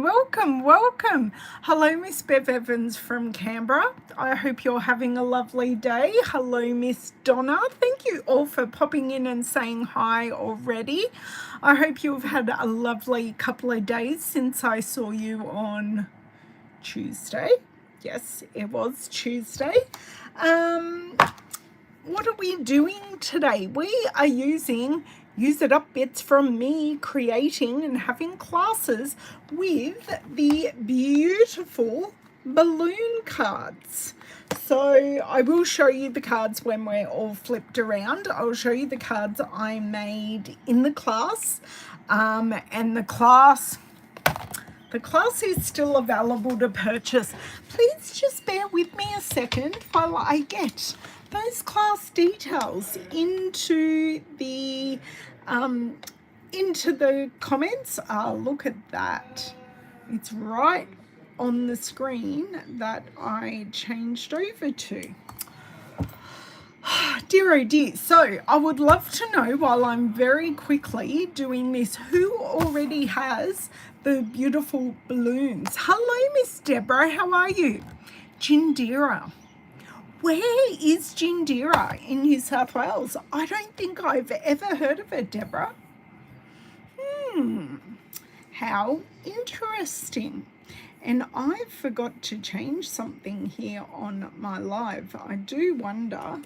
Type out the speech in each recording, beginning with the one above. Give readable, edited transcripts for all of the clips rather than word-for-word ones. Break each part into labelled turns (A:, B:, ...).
A: welcome. Hello, Miss Bev Evans from Canberra. I hope you're having a lovely day. Hello, Miss Donna. Thank you all for popping in and saying hi already. I hope you've had a lovely couple of days since I saw you on Tuesday. Yes, it was Tuesday. What are we doing today? We are using Use It Up bits from me creating and having classes with the beautiful balloon cards. So I will show you the cards when we're all flipped around. I'll show you the cards I made in the class, and the class is still available to purchase. Please just bear with me a second while I get those class details into the comments. Look at that. It's right on the screen that I changed over to. Dear oh dear. So I would love to know, while I'm very quickly doing this, who already has the beautiful balloons. Hello, Miss Deborah. How are you? Jindira. Where is Jindira in New South Wales? I don't think I've ever heard of her, Deborah. How interesting. And I forgot to change something here on my live. I do wonder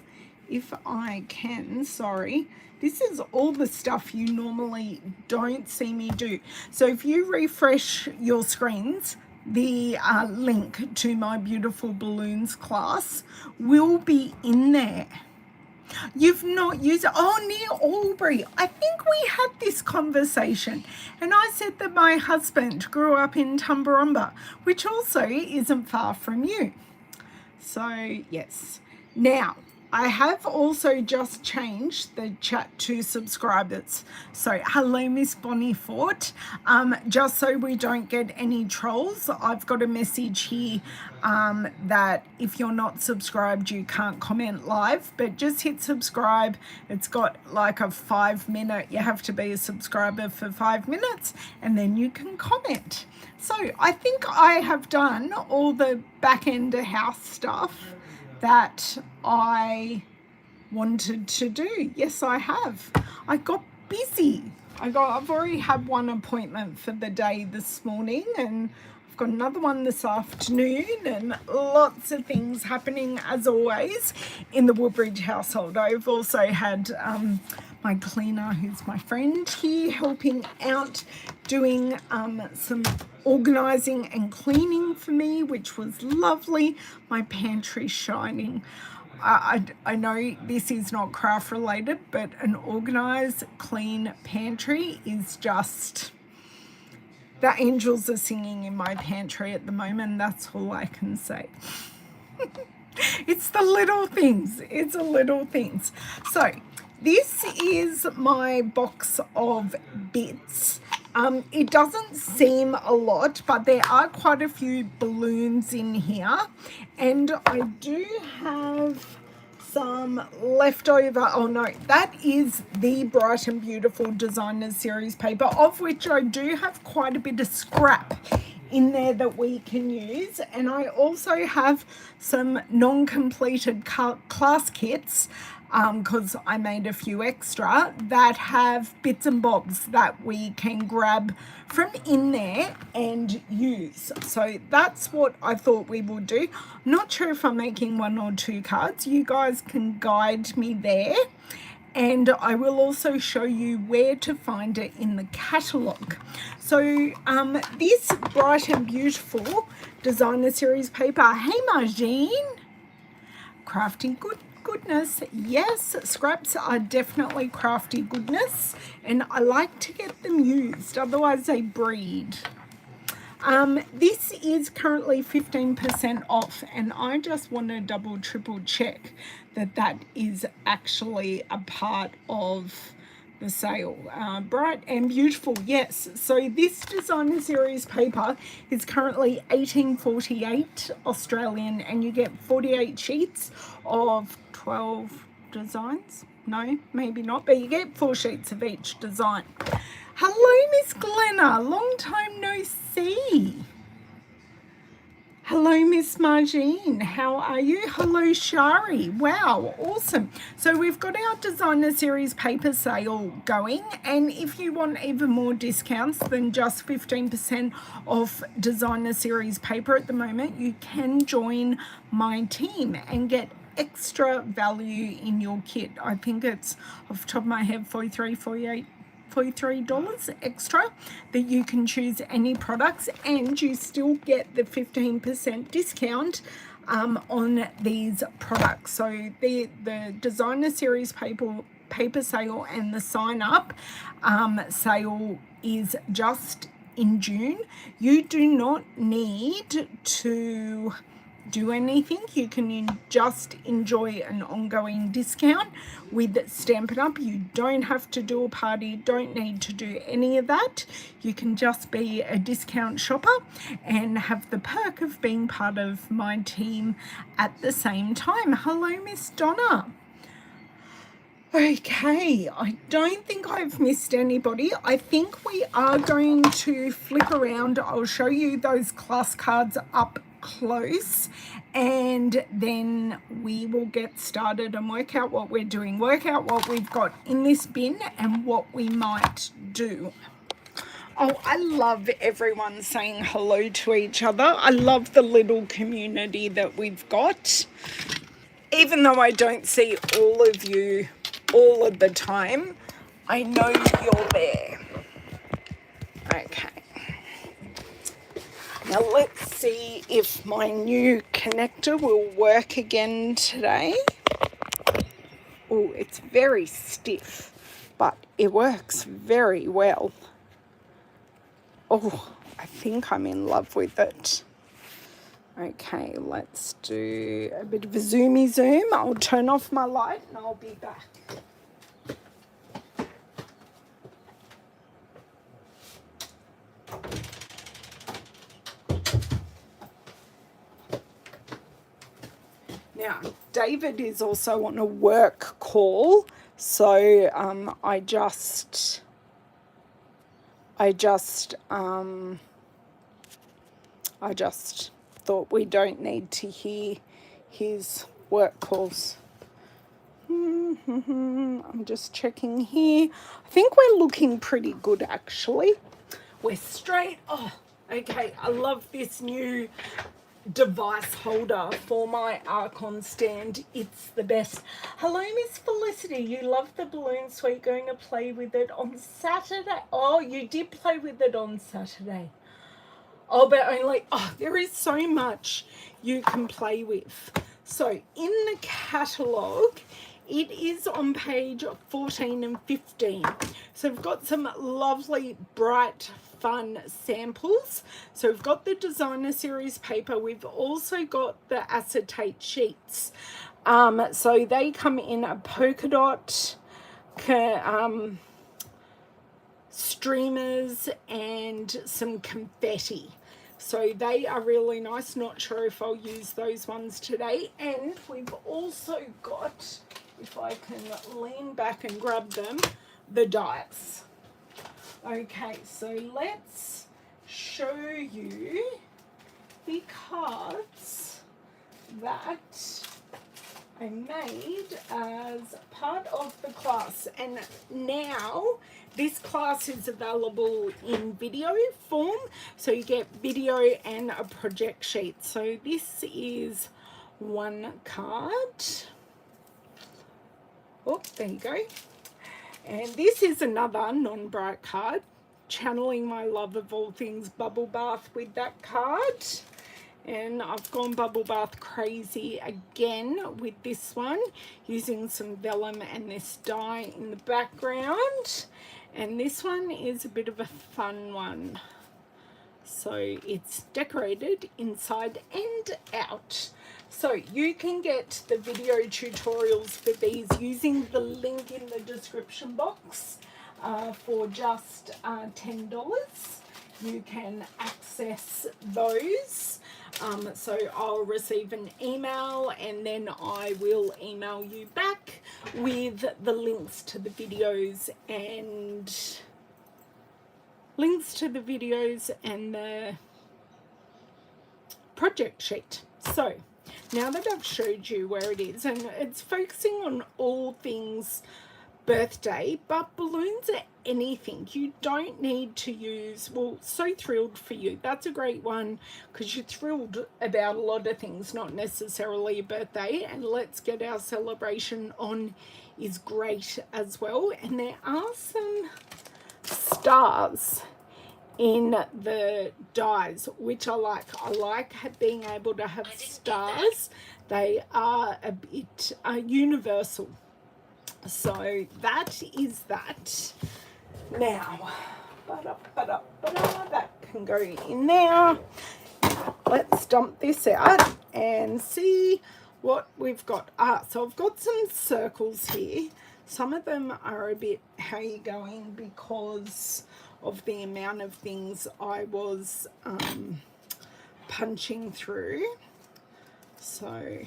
A: if I can. Sorry. This is all the stuff you normally don't see me do. So if you refresh your screens, the link to my beautiful balloons class will be in there. You've not used it. Oh, near Albury. I think we had this conversation, and I said that my husband grew up in Tumbarumba, which also isn't far from you. So yes. Now, I have also just changed the chat to subscribers. So hello, Miss Bonnie Fort. Just so we don't get any trolls, I've got a message here that if you're not subscribed, you can't comment live, but just hit subscribe. It's got like a 5-minute, you have to be a subscriber for 5 minutes, and then you can comment. So I think I have done all the back end of house stuff that I wanted to do. Yes, I have. I got busy. I've already had one appointment for the day this morning, and I've got another one this afternoon, and lots of things happening as always in the Woodbridge household. I've also had my cleaner, who's my friend here, helping out doing some organising and cleaning for me, which was lovely. My pantry's shining. I know this is not craft related, but an organised, clean pantry is just... The angels are singing in my pantry at the moment. That's all I can say. It's the little things. It's the little things. So this is my box of bits. It doesn't seem a lot, but there are quite a few balloons in here, and I do have some leftover. Oh no, that is the Bright and Beautiful Designers Series paper, of which I do have quite a bit of scrap in there that we can use. And I also have some non-completed class kits, because I made a few extra that have bits and bobs that we can grab from in there and use. So that's what I thought we would do. I'm not sure if I'm making 1 or 2 cards. You guys can guide me there. And I will also show you where to find it in the catalogue. So this Bright and Beautiful Designer Series paper. Hey, Margine. Crafty goodness. Yes, scraps are definitely crafty goodness, and I like to get them used, otherwise they breed. This is currently 15% off, and I just want to double triple check that that is actually a part of the sale. Bright and Beautiful, yes. So this Designer Series paper is currently $18.48 Australian, and you get 48 sheets of 12 designs. No, maybe not, but you get 4 sheets of each design. Hello, Miss Glenna. Long time no see. Hello, Miss Margine. How are you? Hello, Shari. Wow, awesome. So we've got our designer series paper sale going, and if you want even more discounts than just 15% off designer series paper at the moment, you can join my team and get extra value in your kit. I think it's, off the top of my head, $43 extra that you can choose any products, and you still get the 15% discount on these products. So the designer series paper sale and the sign up sale is just in June. You do not need to do anything. You can just enjoy an ongoing discount with Stampin' Up. You don't have to do a party, don't need to do any of that. You can just be a discount shopper and have the perk of being part of my team at the same time. Hello, Miss Donna. Okay, I don't think I've missed anybody. I think we are going to flick around. I'll show you those class cards up close, and then we will get started and work out what we're doing, work out what we've got in this bin and what we might do. Oh, I love everyone saying hello to each other. I love the little community that we've got. Even though I don't see all of you all of the time, I know you're there. Okay. Now let's see if my new connector will work again today. Oh, it's very stiff, but it works very well. Oh, I think I'm in love with it. Okay, let's do a bit of a zoomy zoom. I'll turn off my light and I'll be back. Now, David is also on a work call, so I just thought we don't need to hear his work calls. I'm just checking here. I think we're looking pretty good, actually. We're straight. Oh, okay. I love this new device holder for my Archon stand. It's the best. Hello, Miss Felicity. You love the balloon suite. Going to play with it on Saturday. Oh, you did play with it on Saturday. Oh, but only, there is so much you can play with. So in the catalogue, it is on page 14 and 15. So we've got some lovely, bright, fun samples. So we've got the designer series paper. We've also got the acetate sheets. So they come in a polka dot, streamers, and some confetti. So they are really nice. Not sure if I'll use those ones today. And we've also got, if I can lean back and grab them, the dice. Okay, so let's show you the cards that I made as part of the class. And now this class is available in video form, so you get video and a project sheet. So this is one card. Oh, there you go. And this is another non-bright card, channeling my love of all things bubble bath with that card. And I've gone bubble bath crazy again with this one, using some vellum and this die in the background. And this one is a bit of a fun one. So it's decorated inside and out. So you can get the video tutorials for these using the link in the description box for just $10. You can access those. So I'll receive an email and then I will email you back with the links to the videos and the project sheet. So now that I've showed you where it is, and it's focusing on all things birthday, but balloons are anything. You don't need to use, well, So Thrilled for You, that's a great one because you're thrilled about a lot of things, not necessarily a birthday. And Let's Get Our Celebration On is great as well. And there are some stars in the dies, which I like. I like being able to have stars. They are a bit universal. So that is that. Now, that can go in there. Let's dump this out and see what we've got. So I've got some circles here. Some of them are a bit how you going because of the amount of things I was punching through. So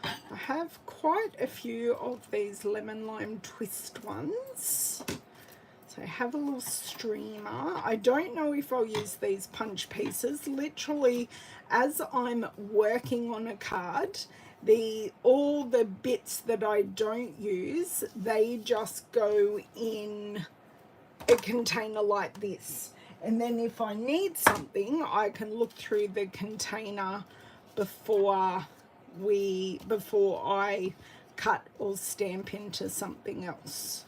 A: I have quite a few of these lemon lime twist ones. So I have a little streamer. I don't know if I'll use these punch pieces. Literally, as I'm working on a card, all the bits that I don't use, they just go in a container like this. And then if I need something, I can look through the container before I cut or stamp into something else.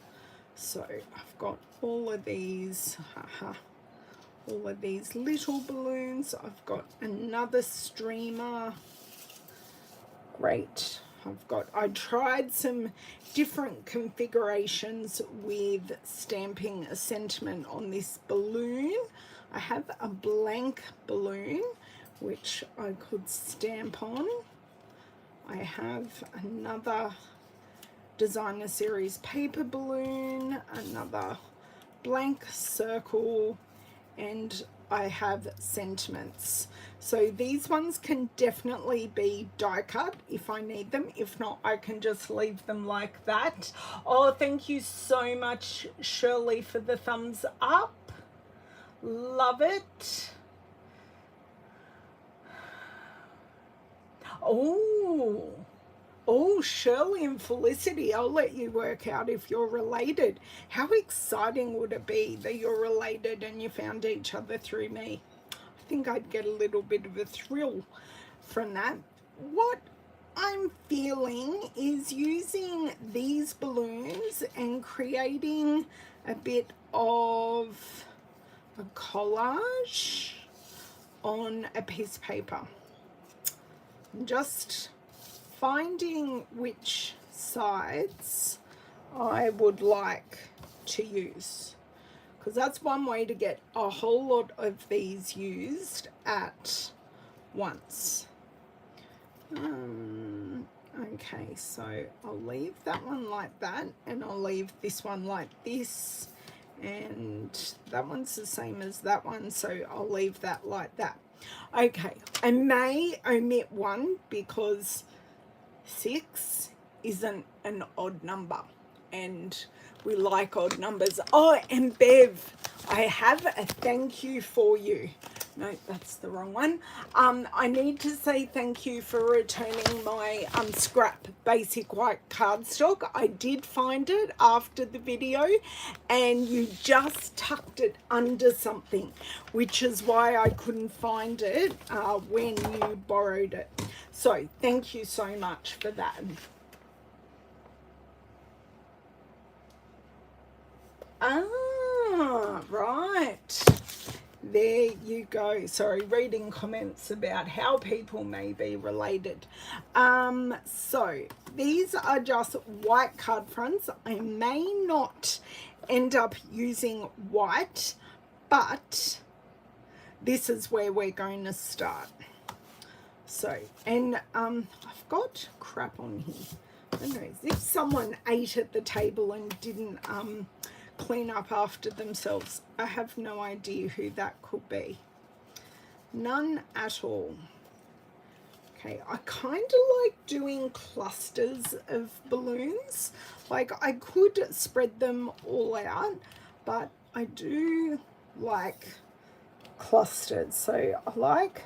A: So I've got all of these, all of these little balloons. I've got another streamer. Great. I tried some different configurations with stamping a sentiment on this balloon. I have a blank balloon which I could stamp on. I have another Designer Series paper balloon, another blank circle, and I have sentiments. So these ones can definitely be die cut if I need them. If not, I can just leave them like that. Oh, thank you so much, Shirley, for the thumbs up. Love it. Oh, Shirley and Felicity, I'll let you work out if you're related. How exciting would it be that you're related and you found each other through me? I think I'd get a little bit of a thrill from that. What I'm feeling is using these balloons and creating a bit of a collage on a piece of paper. Just finding which sides I would like to use, because that's one way to get a whole lot of these used at once. Okay, so I'll leave that one like that, and I'll leave this one like this, and that one's the same as that one, so I'll leave that like that. Okay, I may omit one because 6 isn't an odd number and we like odd numbers. Oh, and Bev, I have a thank you for you. No, that's the wrong one. I need to say thank you for returning my scrap basic white cardstock. I did find it after the video and you just tucked it under something, which is why I couldn't find it when you borrowed it. So thank you so much for that. Right. There you go. Sorry, reading comments about how people may be related. So these are just white card fronts. I may not end up using white, but this is where we're going to start. So, and I've got crap on here. I don't know, as if someone ate at the table and didn't clean up after themselves. I have no idea who that could be. None at all. Okay, I kind of like doing clusters of balloons. Like I could spread them all out, but I do like clusters. So I like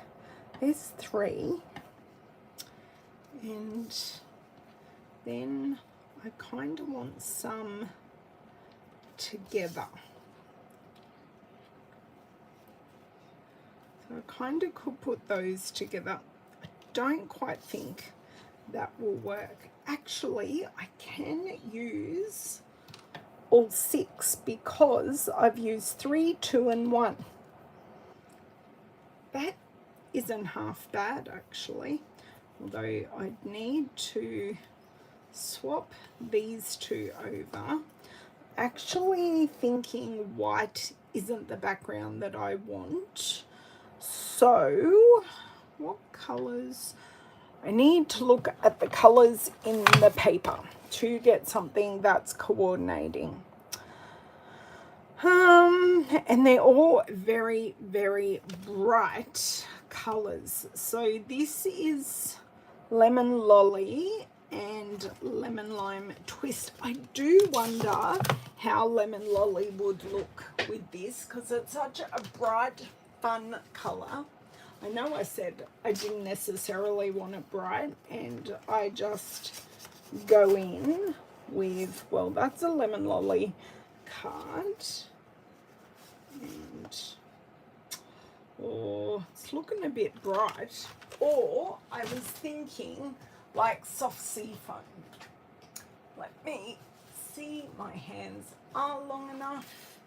A: there's 3. And then I kind of want some together. So I kind of could put those together. I don't quite think that will work. Actually, I can use all 6 because I've used 3, 2, and 1. That isn't half bad actually, although I'd need to swap these 2 over. Actually thinking white isn't the background that I want. So what colours? I need to look at the colours in the paper to get something that's coordinating. And they're all very, very bright colours. So this is Lemon Lolly and Lemon Lime Twist. I do wonder how Lemon Lolly would look with this because it's such a bright, fun colour. I know I said I didn't necessarily want it bright, and I just go in with, well, that's a Lemon Lolly card. And, oh, it's looking a bit bright. Or I was thinking like soft sea foam. Let me see, my hands are long enough,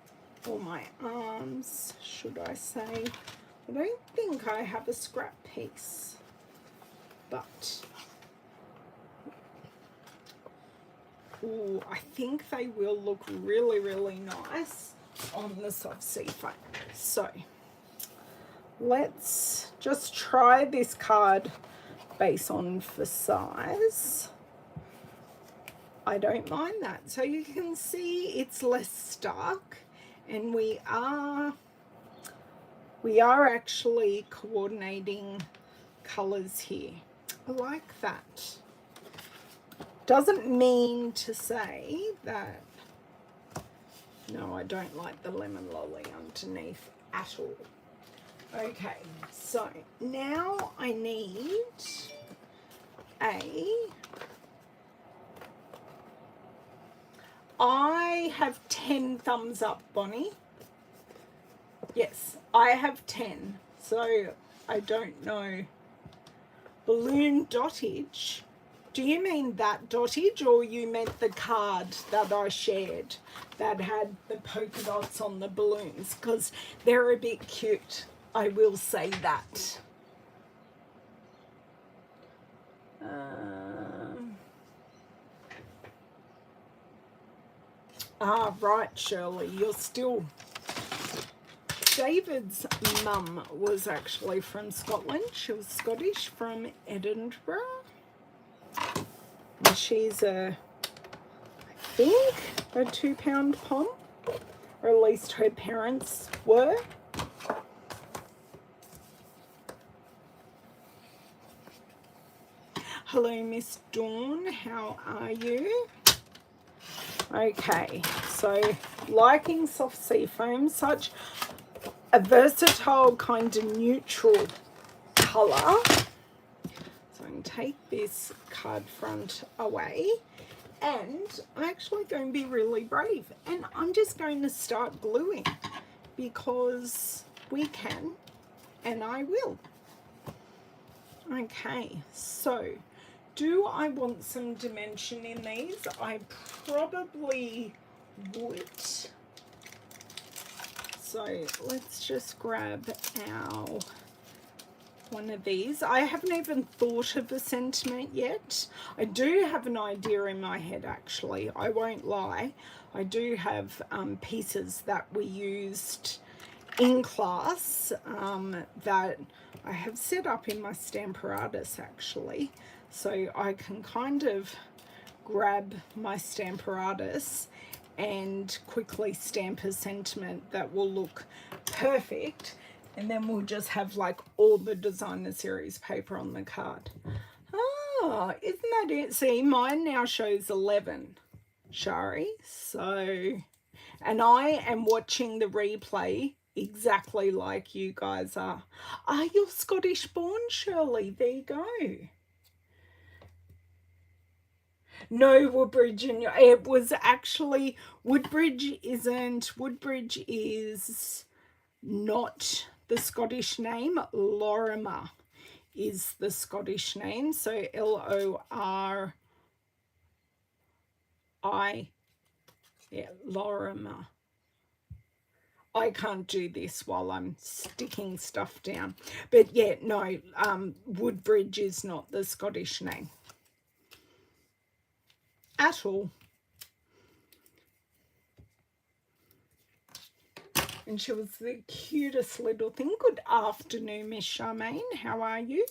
A: or my arms, should I say. I don't think I have a scrap piece, but ooh, I think they will look really, really nice on the soft sea foam. So let's just try this card base on for size. I don't mind that. So you can see it's less stark, and we are actually coordinating colors here. I like that. Doesn't mean to say that, no, I don't like the Lemon Lolly underneath at all. Okay, so now I need I have 10 thumbs up, Bonnie. Yes, I have 10. So I don't know. Balloon dottage. Do you mean that dottage, or you meant the card that I shared that had the polka dots on the balloons? Because they're a bit cute. I will say that. Right, Shirley, you're still... David's mum was actually from Scotland. She was Scottish, from Edinburgh. And she's I think, a 2-pound pom, or at least her parents were. Hello, Miss Dawn. How are you? Okay, so liking soft sea foam, such a versatile kind of neutral colour. So I'm going to take this card front away, and I'm actually going to be really brave, and I'm just going to start gluing because we can, and I will. Okay, so do I want some dimension in these? I probably would. So let's just grab our one of these. I haven't even thought of a sentiment yet. I do have an idea in my head, actually. I won't lie. I do have pieces that we used in class that I have set up in my Stamparatus, actually. So I can kind of grab my Stamparatus and quickly stamp a sentiment that will look perfect, and then we'll just have like all the designer series paper on the card. Oh, isn't that it? See, mine now shows 11, Shari. So, and I am watching the replay exactly like you guys are. Are you Scottish born, Shirley? There you go. No, Woodbridge, and it was actually Woodbridge isn't. Woodbridge is not the Scottish name. Lorimer is the Scottish name. So Lori, yeah, Lorimer. I can't do this while I'm sticking stuff down. But yeah, no, Woodbridge is not the Scottish name at all. And she was the cutest little thing. Good afternoon, Miss Charmaine. How are you?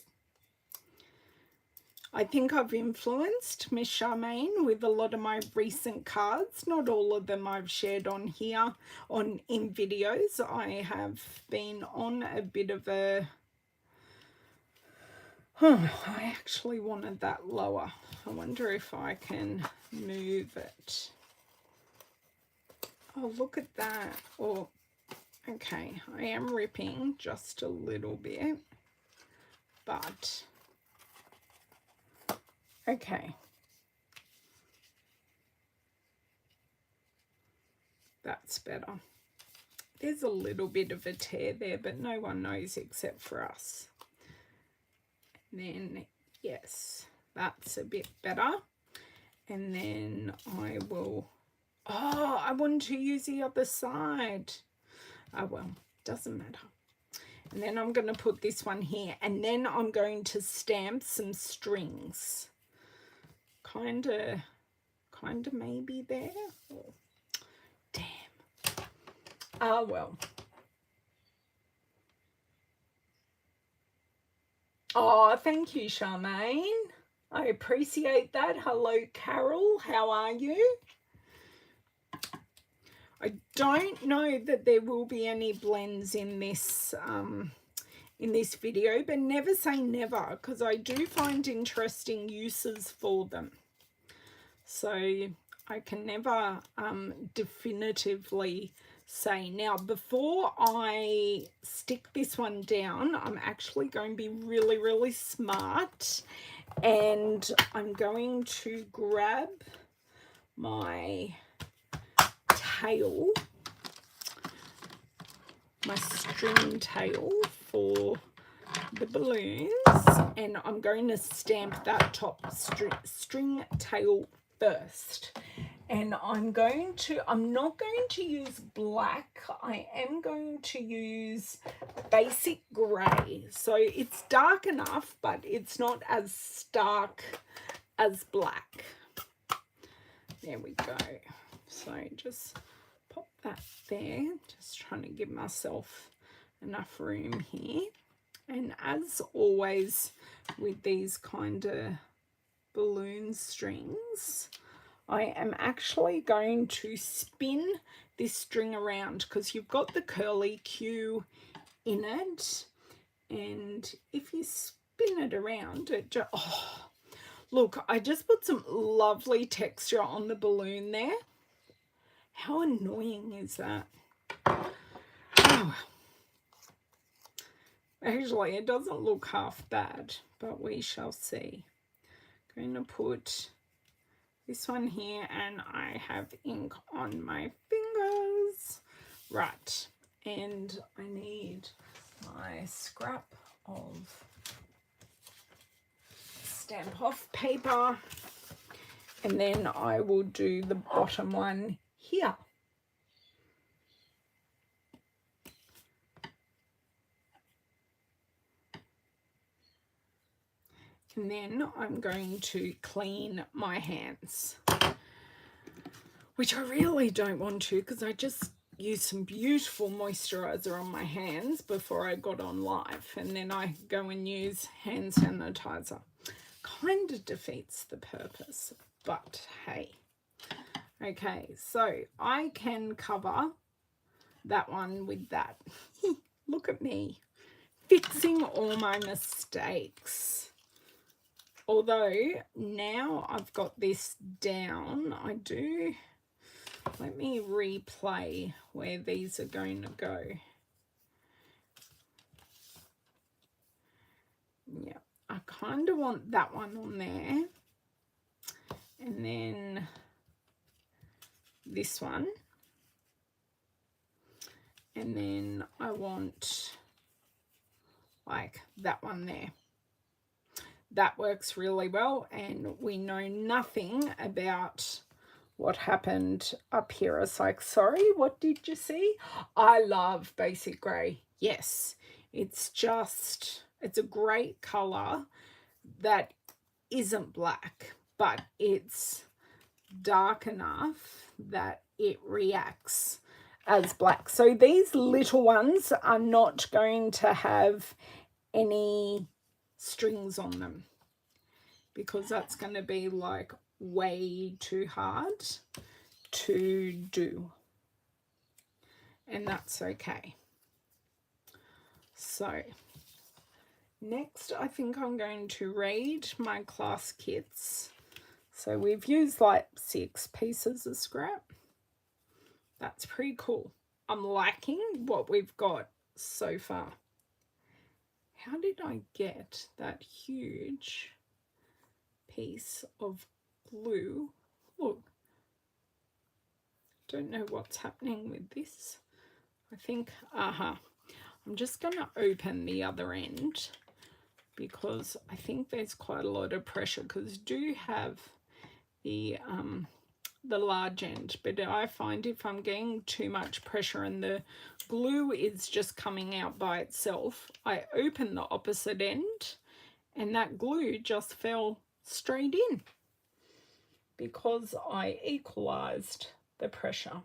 A: I think I've influenced Miss Charmaine with a lot of my recent cards. Not all of them I've shared on here in videos. I have been on a bit of a... I actually wanted that lower. I wonder if I can move it. Oh, look at that. Oh, okay. I am ripping just a little bit, but... okay, that's better. There's a little bit of a tear there, but no one knows except for us. And then, yes, that's a bit better. And then I will, oh, I want to use the other side. Oh, well, doesn't matter. And then I'm going to put this one here, and then I'm going to stamp some strings. Kind of maybe there. Oh, damn. Ah, well. Oh, thank you, Charmaine. I appreciate that. Hello, Carol. How are you? I don't know that there will be any blends in this video, but never say never, because I do find interesting uses for them. So I can never definitively say. Now, before I stick this one down, I'm actually going to be really, really smart, and I'm going to grab my tail, my string tail for the balloons, and I'm going to stamp that top string tail first. And I'm not going to use black. I am going to use basic grey. So it's dark enough, but it's not as stark as black. There we go. So just pop that there. Just trying to give myself enough room here. And as always with these kind of balloon strings, I am actually going to spin this string around, because you've got the curly Q in it, and if you spin it around, it just, oh, look, I just put some lovely texture on the balloon there. How annoying is that? Oh. Actually, it doesn't look half bad, but we shall see. I'm going to put this one here, and I have ink on my fingers. Right, and I need my scrap of Stamp Off paper, and then I will do the bottom one here. And then I'm going to clean my hands, which I really don't want to, because I just used some beautiful moisturizer on my hands before I got on live, and then I go and use hand sanitizer. Kind of defeats the purpose, but hey. Okay, so I can cover that one with that. Look at me, fixing all my mistakes. Although now I've got this down, let me replay where these are going to go. kind of want that one on there. And then this one. And then I want like that one there. That works really well, and we know nothing about what happened up here. It's like, sorry, what did you see? I love basic grey. Yes, it's a great colour that isn't black, but it's dark enough that it reacts as black. So these little ones are not going to have any strings on them, because that's going to be like way too hard to do, and that's okay. So next, I think I'm going to read my class kits. So we've used like 6 pieces of scrap. That's pretty cool. I'm liking what we've got so far. How did I get that huge piece of glue? Look, don't know what's happening with this. I think, I'm just going to open the other end, because I think there's quite a lot of pressure, because I do have the large end, but I find if I'm getting too much pressure and the glue is just coming out by itself, I open the opposite end and that glue just fell straight in, because I equalized the pressure.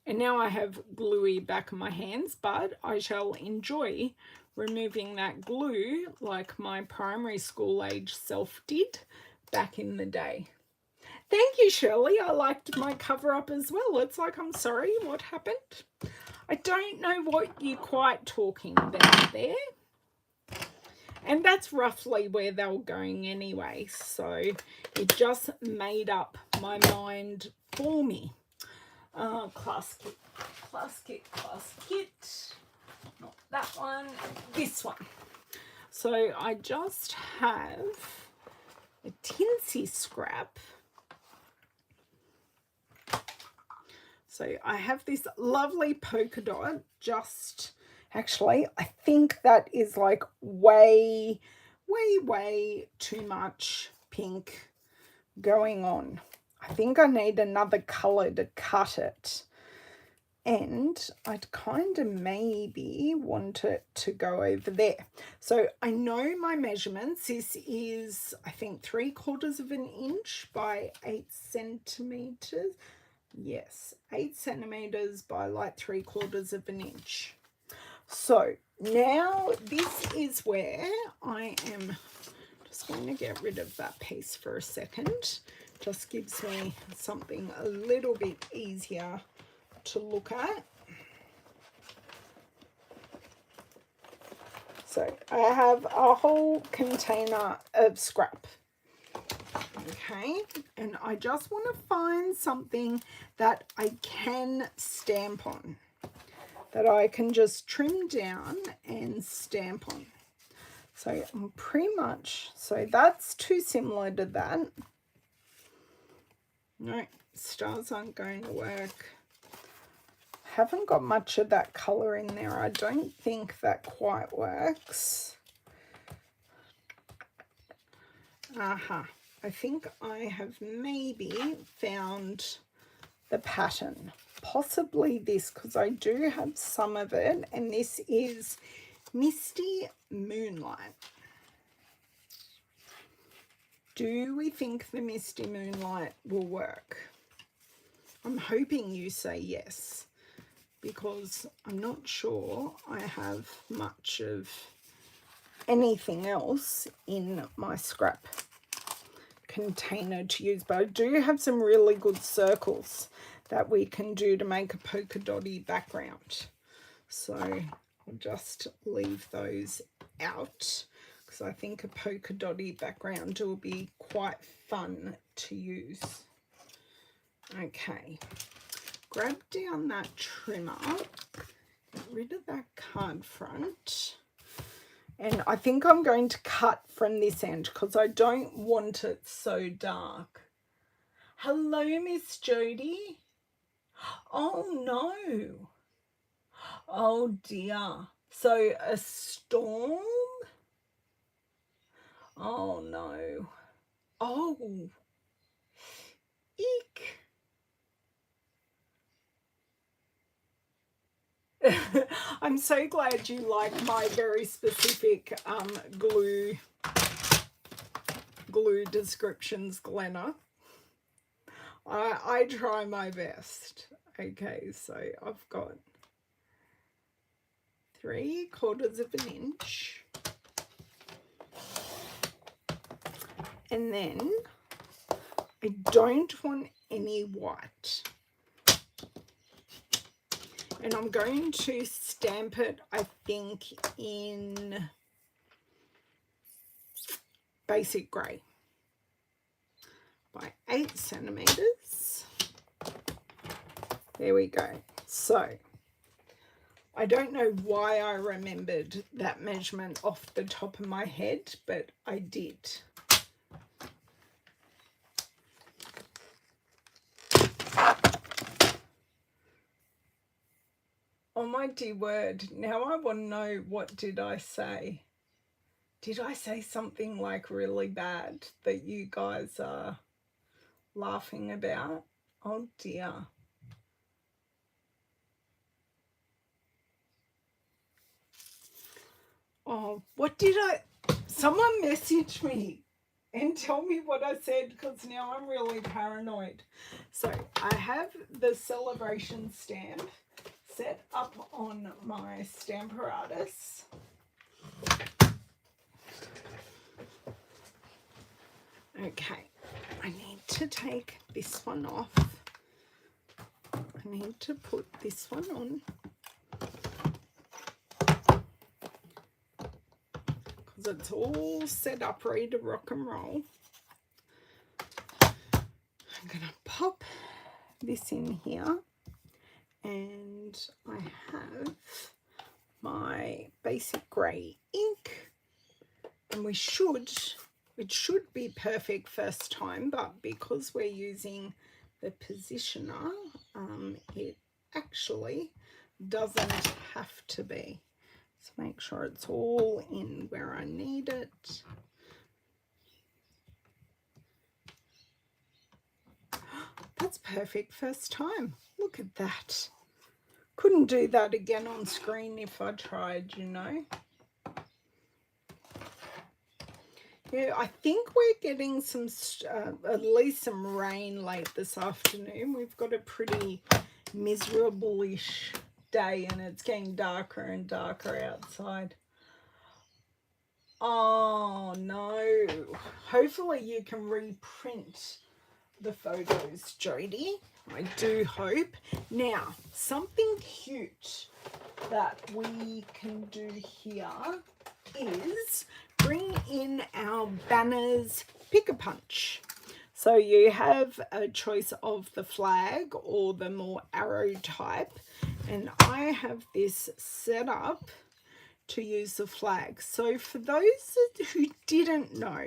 A: And now I have gluey back in my hands, but I shall enjoy removing that glue like my primary school age self did back in the day. Thank you, Shirley. I liked my cover up as well. It's like, I'm sorry, what happened? I don't know what you're quite talking about there. And that's roughly where they were going anyway. So it just made up my mind for me. Class kit. Not that one, this one. So I just have a tinsy scrap. So I have this lovely polka dot, actually, I think that is like way too much pink going on. I think I need another colour to cut it. And I'd kind of maybe want it to go over there. So I know my measurements. This is, I think, 3/4 of an inch by 8 centimetres. Yes, 8 centimetres by like 3/4 of an inch. So now this is where I am just going to get rid of that piece for a second. Just gives me something a little bit easier to look at. So I have a whole container of scrap. Okay, and I just want to find something that I can stamp on, that I can just trim down and stamp on. So I'm pretty much, so that's too similar to that. No, stars aren't going to work. Haven't got much of that colour in there. I don't think that quite works. I think I have maybe found the pattern. Possibly this, because I do have some of it, and this is Misty Moonlight. Do we think the Misty Moonlight will work? I'm hoping you say yes, because I'm not sure I have much of anything else in my scrap container to use, but I do have some really good circles that we can do to make a polka dotty background. So I'll just leave those out, because I think a polka dotty background will be quite fun to use. Okay, grab down that trimmer, get rid of that card front, And I think I'm going to cut from this end because I don't want it so dark. Hello, Miss Jody. Oh, no. Oh, dear. So a storm? Oh, no. Oh, eek. I'm so glad you like my very specific glue descriptions, Glenna. I try my best. Okay, so I've got 3/4 of an inch. And then I don't want any white. And I'm going to stamp it, I think, in basic grey by 8 centimeters. There we go. So I don't know why I remembered that measurement off the top of my head, but I did. Oh my dear word, now I want to know, what did I say? Did I say something like really bad that you guys are laughing about? Oh dear. Oh, what did I... Someone message me and tell me what I said, because now I'm really paranoid. So I have the celebration stamp set up on my Stamparatus. Okay, I need to take this one off. I need to put this one on, because it's all set up ready to rock and roll. I'm going to pop this in here, and I have my basic grey ink, and it should be perfect first time, but because we're using the positioner, it actually doesn't have to be. So make sure it's all in where I need it. That's perfect first time. Look at that. Couldn't do that again on screen if I tried, you know. Yeah, I think we're getting some, at least some rain late this afternoon. We've got a pretty miserable-ish day, and it's getting darker and darker outside. Oh, no. Hopefully you can reprint the photos, Jody. I do hope. Now, something cute that we can do here is bring in our banners pick-a-punch. So you have a choice of the flag or the more arrow type, and I have this set up to use the flag. So for those who didn't know,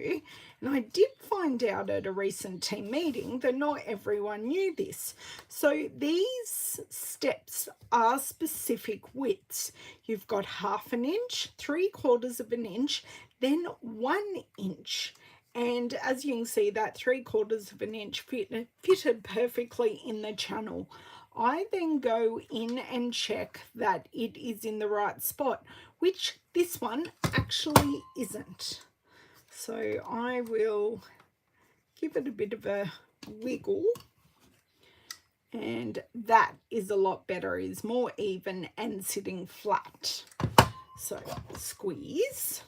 A: and I did find out at a recent team meeting that not everyone knew this. So these steps are specific widths. You've got 1/2 inch, 3/4 inch, then 1 inch. And as you can see, that 3/4 inch fitted perfectly in the channel. I then go in and check that it is in the right spot, which this one actually isn't. So I will give it a bit of a wiggle, and that is a lot better, is more even and sitting flat. So squeeze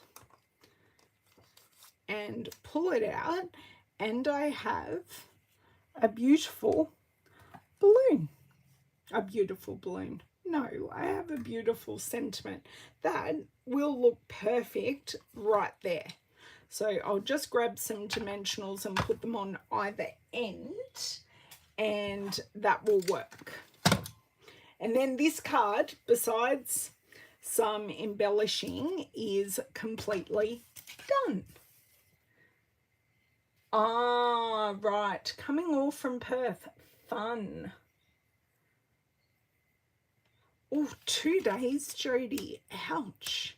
A: and pull it out, and I have a beautiful balloon. A beautiful balloon. No, I have a beautiful sentiment. That will look perfect right there. So I'll just grab some dimensionals and put them on either end, and that will work. And then this card, besides some embellishing is completely done. Ah, right, coming all from Perth, fun. Oh, 2 days, Jody, ouch.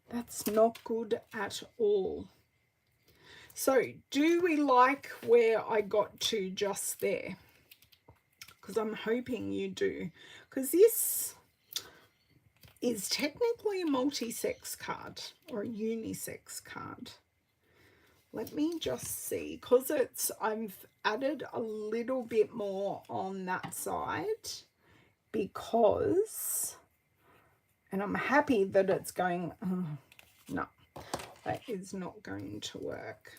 A: That's not good at all. So, do we like where I got to just there? Because I'm hoping you do. Because this is technically a multi-sex card or a unisex card. Let me just see. Because I've added a little bit more on that side. Because, and I'm happy that it's going, no, that is not going to work.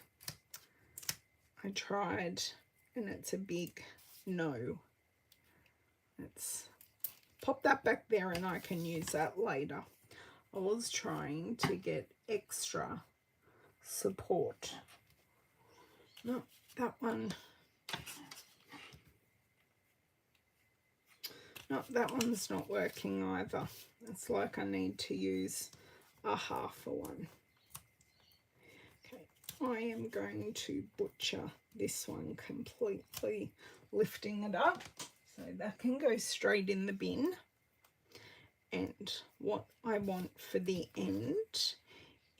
A: I tried and it's a big no. Let's pop that back there and I can use that later. I was trying to get extra support. No, that one. No, that one's not working either. It's like I need to use a half a one. Okay, I am going to butcher this one completely, lifting it up so that can go straight in the bin. And what I want for the end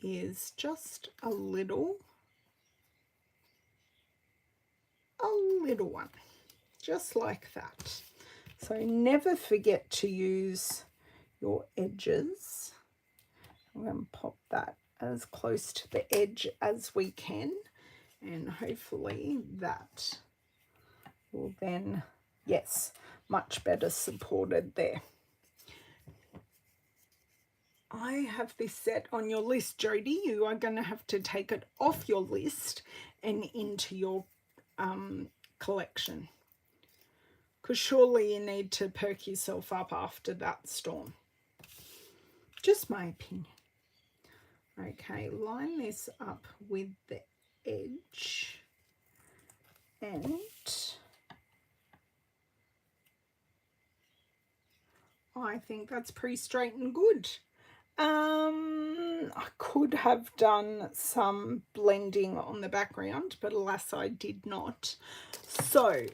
A: is just a little one, just like that. So never forget to use your edges. I'm going to pop that as close to the edge as we can, and hopefully that will then, yes, much better supported there. I have this set on your list, Jody. You are going to have to take it off your list and into your collection. Because surely you need to perk yourself up after that storm. Just my opinion. Okay, line this up with the edge. And I think that's pretty straight and good. I could have done some blending on the background, but alas, I did not. So,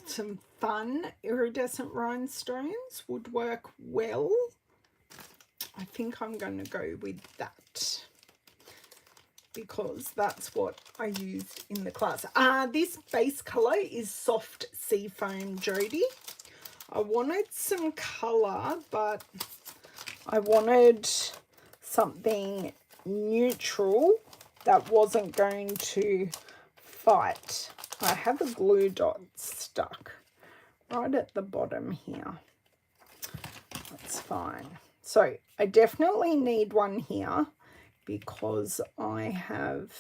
A: some fun iridescent rhinestones would work well. I think I'm going to go with that because that's what I used in the class. This base colour is soft sea foam, Jody. I wanted some colour, but I wanted something neutral that wasn't going to fight. I have a glue dot stuck right at the bottom here. That's fine. So I definitely need one here because I have,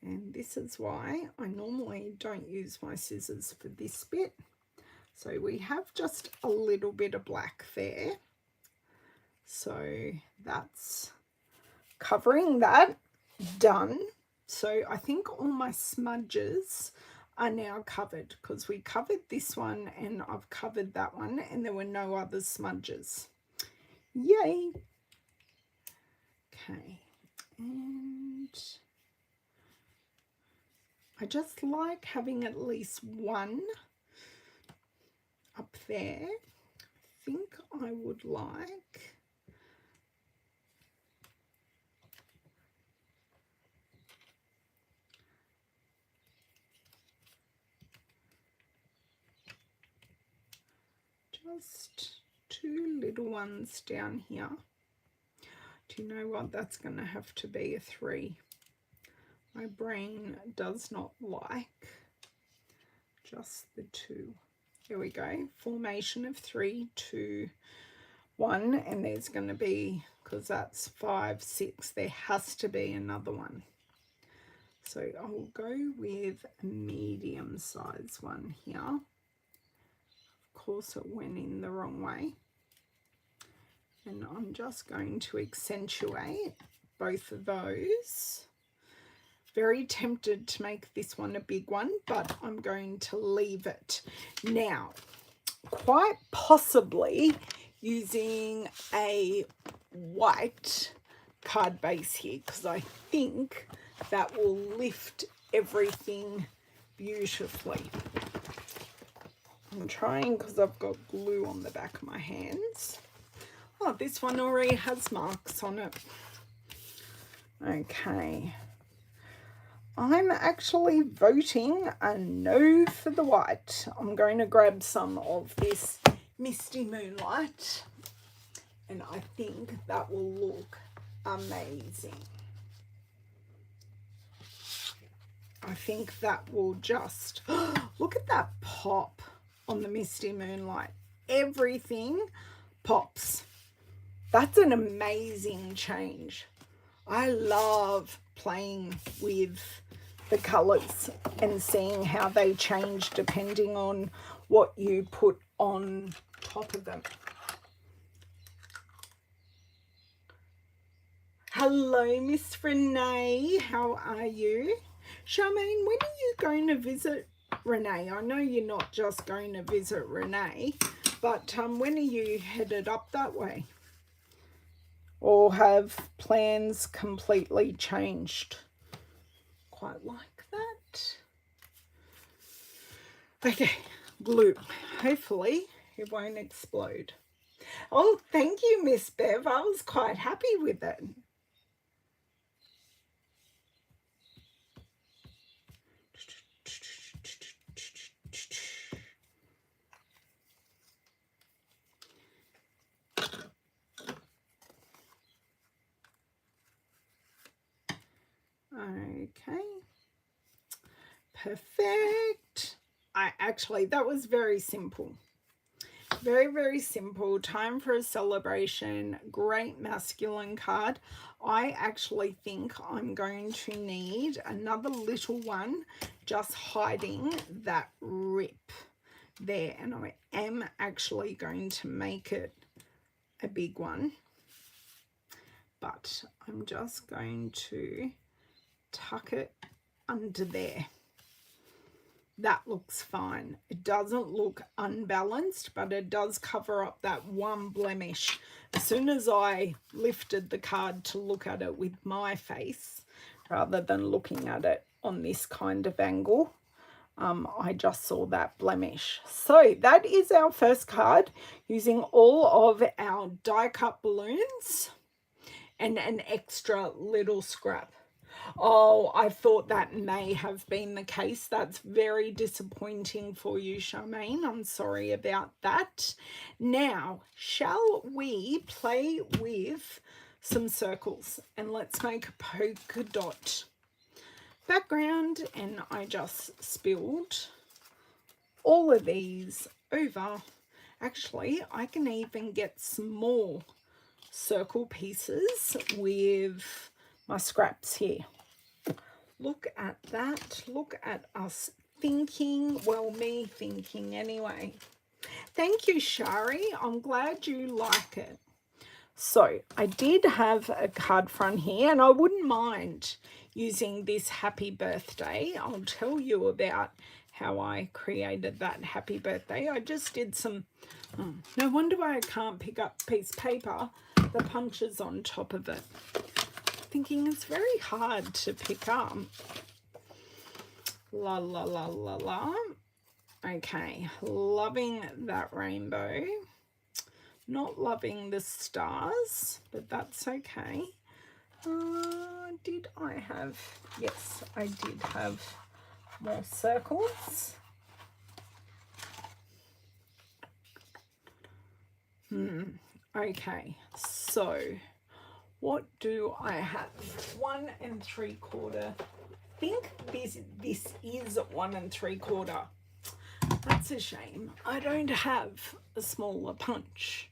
A: and this is why I normally don't use my scissors for this bit. So we have just a little bit of black there. So that's covering that, done. So I think all my smudges are now covered because we covered this one and I've covered that one and there were no other smudges. Yay! Okay, and I just like having at least one up there. I think I would like just 2 little ones down here. Do you know what? That's going to have to be a 3. My brain does not like just the 2. There we go. Formation of 3, 2, 1, and there's going to be, because that's 5, 6, there has to be another one. So I will go with a medium size one here. Of course it went in the wrong way. And I'm just going to accentuate both of those. Very tempted to make this one a big one, but I'm going to leave it. Now, quite possibly using a white card base here because I think that will lift everything beautifully. I'm trying because I've got glue on the back of my hands. Oh, this one already has marks on it. Okay. I'm actually voting a no for the white. I'm going to grab some of this Misty Moonlight and I think that will look amazing. I think that will just, look at that pop on the Misty Moonlight. Everything pops. That's an amazing change. I love playing with the colours and seeing how they change depending on what you put on top of them. Hello, Miss Renee. How are you? Charmaine, when are you going to visit Renee? I know you're not just going to visit Renee, but when are you headed up that way? Or have plans completely changed? Quite like that. Okay, glue. Hopefully it won't explode. Oh, thank you, Miss Bev. I was quite happy with it. Okay, perfect. That was very simple. Very, very simple. Time for a celebration. Great masculine card. I actually think I'm going to need another little one just hiding that rip there. And I am actually going to make it a big one. But I'm just going to tuck it under there. That looks fine. It doesn't look unbalanced, but it does cover up that one blemish. As soon as I lifted the card to look at it with my face, rather than looking at it on this kind of angle, I just saw that blemish. So that is our first card using all of our die cut balloons and an extra little scrap. Oh, I thought that may have been the case. That's very disappointing for you, Charmaine. I'm sorry about that. Now, shall we play with some circles? And let's make a polka dot background. And I just spilled all of these over. Actually, I can even get some more circle pieces with my scraps here. Look at that. Look at us thinking. Well, me thinking anyway. Thank you, Shari. I'm glad you like it. So I did have a card front here, and I wouldn't mind using this happy birthday. I'll tell you about how I created that happy birthday. I just did some, no wonder why I can't pick up a piece of paper. The punches on top of it. Thinking it's very hard to pick up. La la la la la. Okay, loving that rainbow. Not loving the stars, but that's okay. Did I have? Yes, I did have more circles. Okay, so what do I have? 1 3/4. I think this is 1 3/4. That's a shame. I don't have a smaller punch,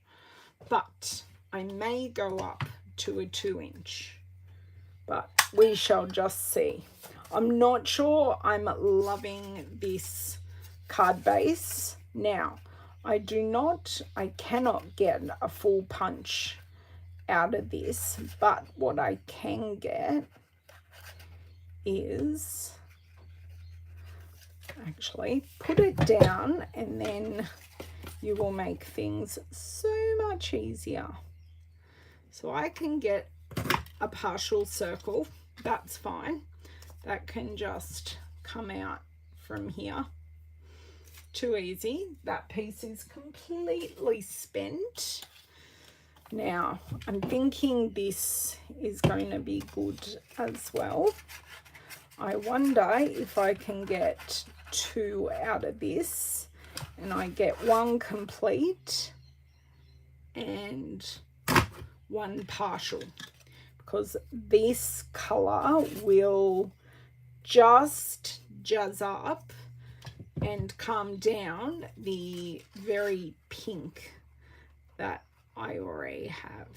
A: but I may go up to a 2-inch. But we shall just see. I'm not sure I'm loving this card base. Now, I cannot get a full punch out of this, but what I can get is actually put it down and then you will make things so much easier. So I can get a partial circle, that's fine. That can just come out from here. Too easy. That piece is completely spent. Now, I'm thinking this is going to be good as well. I wonder if I can get 2 out of this, and I get 1 complete and 1 partial, because this colour will just jazz up and calm down the very pink that I already have.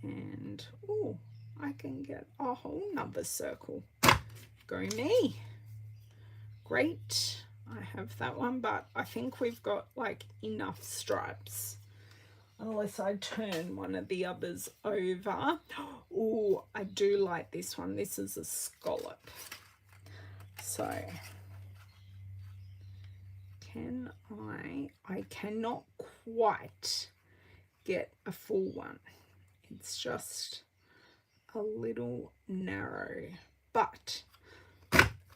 A: And oh, I can get a whole nother circle. Go me. Great. I have that one, but I think we've got like enough stripes. Unless I turn one of the others over. Oh, I do like this one. This is a scallop. So I cannot quite get a full one. It's just a little narrow, but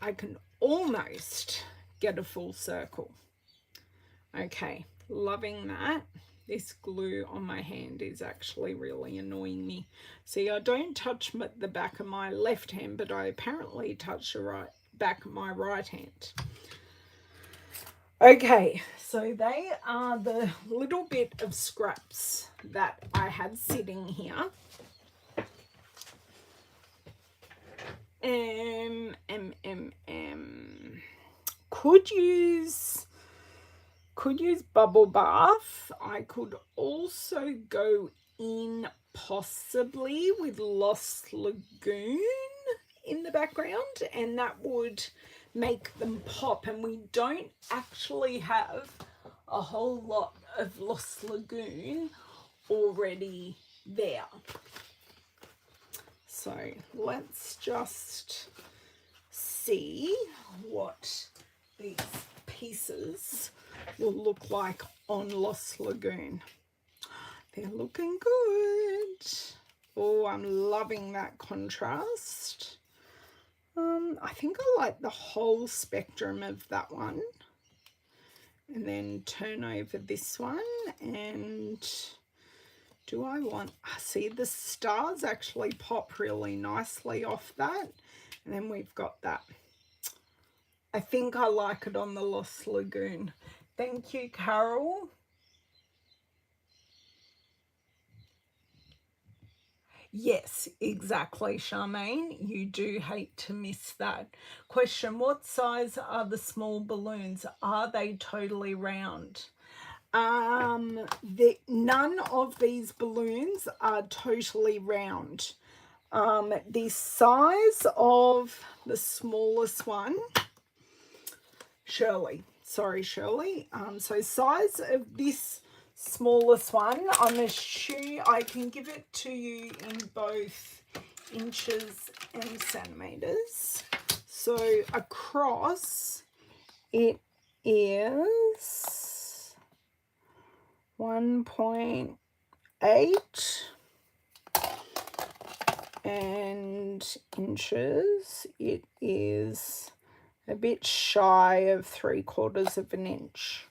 A: I can almost get a full circle. Okay, loving that. This glue on my hand is actually really annoying me. See, I don't touch the back of my left hand, but I apparently touch the back of my right hand. Okay, so they are the little bit of scraps that I had sitting here. Could use bubble bath. I could also go in possibly with Lost Lagoon in the background, and that would make them pop. And we don't actually have a whole lot of Lost Lagoon already there. So let's just see what these pieces will look like on Lost Lagoon. They're looking good. Oh, I'm loving that contrast. I think I like the whole spectrum of that one. And then turn over this one, and do I want, see, the stars actually pop really nicely off that. And then we've got that. I think I like it on the Lost Lagoon. Thank you, Carol. Yes, exactly, Charmaine. You do hate to miss that. Question, what size are the small balloons? Are they totally round? None of these balloons are totally round. The size of the smallest one, Shirley, so size of this smallest one, I'm assuming I can give it to you in both inches and centimeters. So across it is 1.8, and inches it is a bit shy of 3/4 of an inch.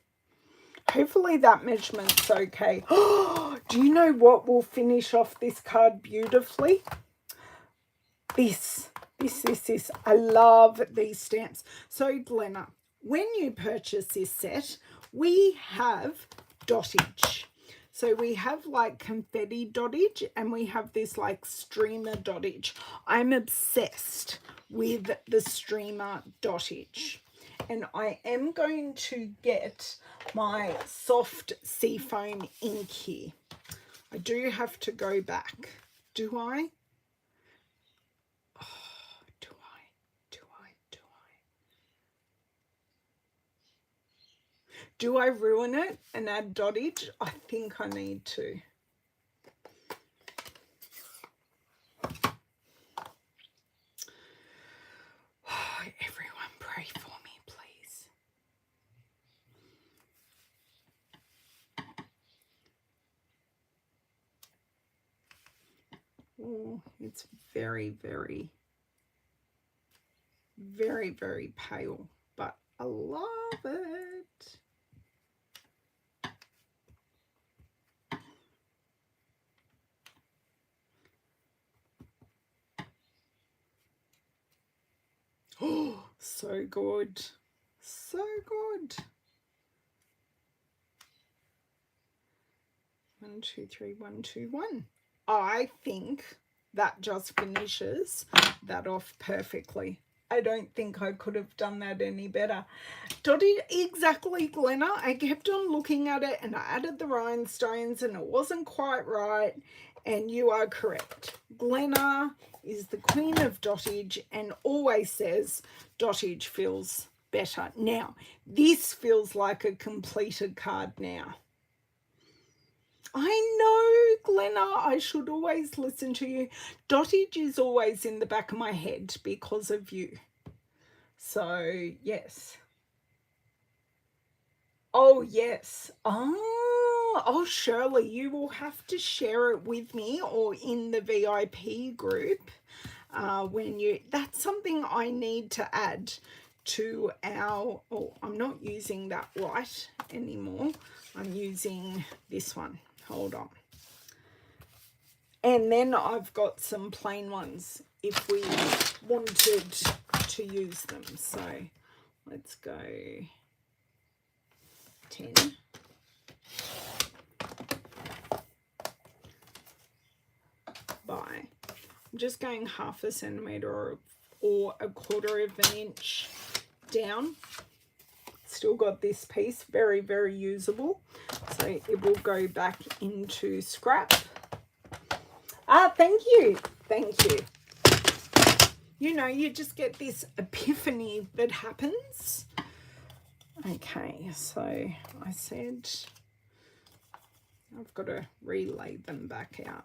A: Hopefully that measurement's okay. Do you know what will finish off this card beautifully? This. I love these stamps. So Glenna, when you purchase this set, we have dottage. So we have like confetti dottage, and we have this like streamer dottage. I'm obsessed with the streamer dottage. And I am going to get my soft seafoam ink here. I do have to go back. Do I? Oh, do I? Do I ruin it and add dottage? I think I need to. Oh, everyone pray for me, please. Oh, it's very, very, very, very pale, but I love it. Oh, so good. So good. 1, 2, 3, 1, 2, 1. I think that just finishes that off perfectly. I don't think I could have done that any better. Dottie, exactly, Glenna. I kept on looking at it and I added the rhinestones and it wasn't quite right. And you are correct. Glenna is the queen of dottage and always says dottage feels better. Now, this feels like a completed card now. I know, Glenna, I should always listen to you. Dottage is always in the back of my head because of you. So, yes. Oh, yes. Oh, Shirley, you will have to share it with me or in the VIP group when you... That's something I need to add to our... Oh, I'm not using that white anymore. I'm using this one. Hold on. And then I've got some plain ones if we wanted to use them. So let's go 10. By. I'm just going 1/2 centimetre or 1/4 of an inch down. Still got this piece, very, very usable. So it will go back into scrap. Thank you. Thank you. You know, you just get this epiphany that happens. Okay, so I said I've got to relay them back out.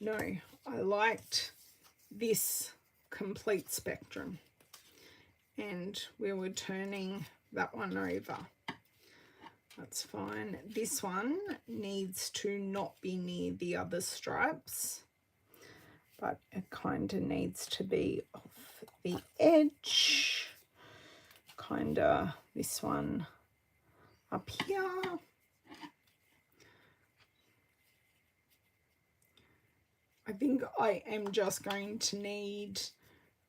A: No, I liked this complete spectrum. And we were turning that one over. That's fine. This one needs to not be near the other stripes, but it kind of needs to be off the edge. Kind of this one up here. I think I am just going to need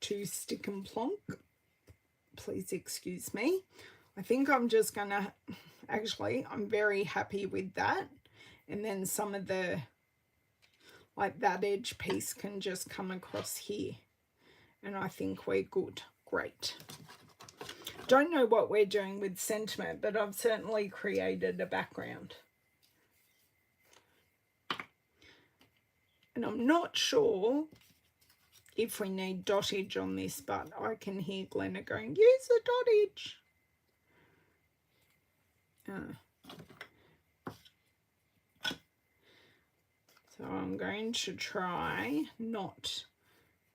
A: to stick and plonk. Please excuse me. I think I'm just going to... Actually, I'm very happy with that. And then some of the, like that edge piece can just come across here. And I think we're good. Great. Don't know what we're doing with sentiment, but I've certainly created a background. And I'm not sure if we need dottage on this, but I can hear Glenna going, use the dottage. So I'm going to try not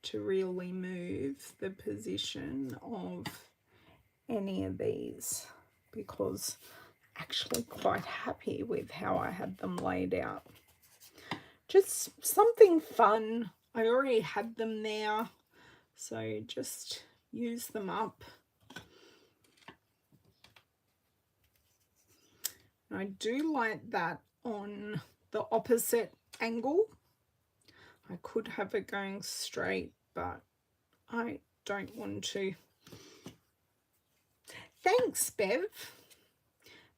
A: to really move the position of any of these because I'm actually quite happy with how I had them laid out. Just something fun. I already had them there, so just use them up. I do like that on the opposite angle. I could have it going straight, but I don't want to. Thanks, Bev.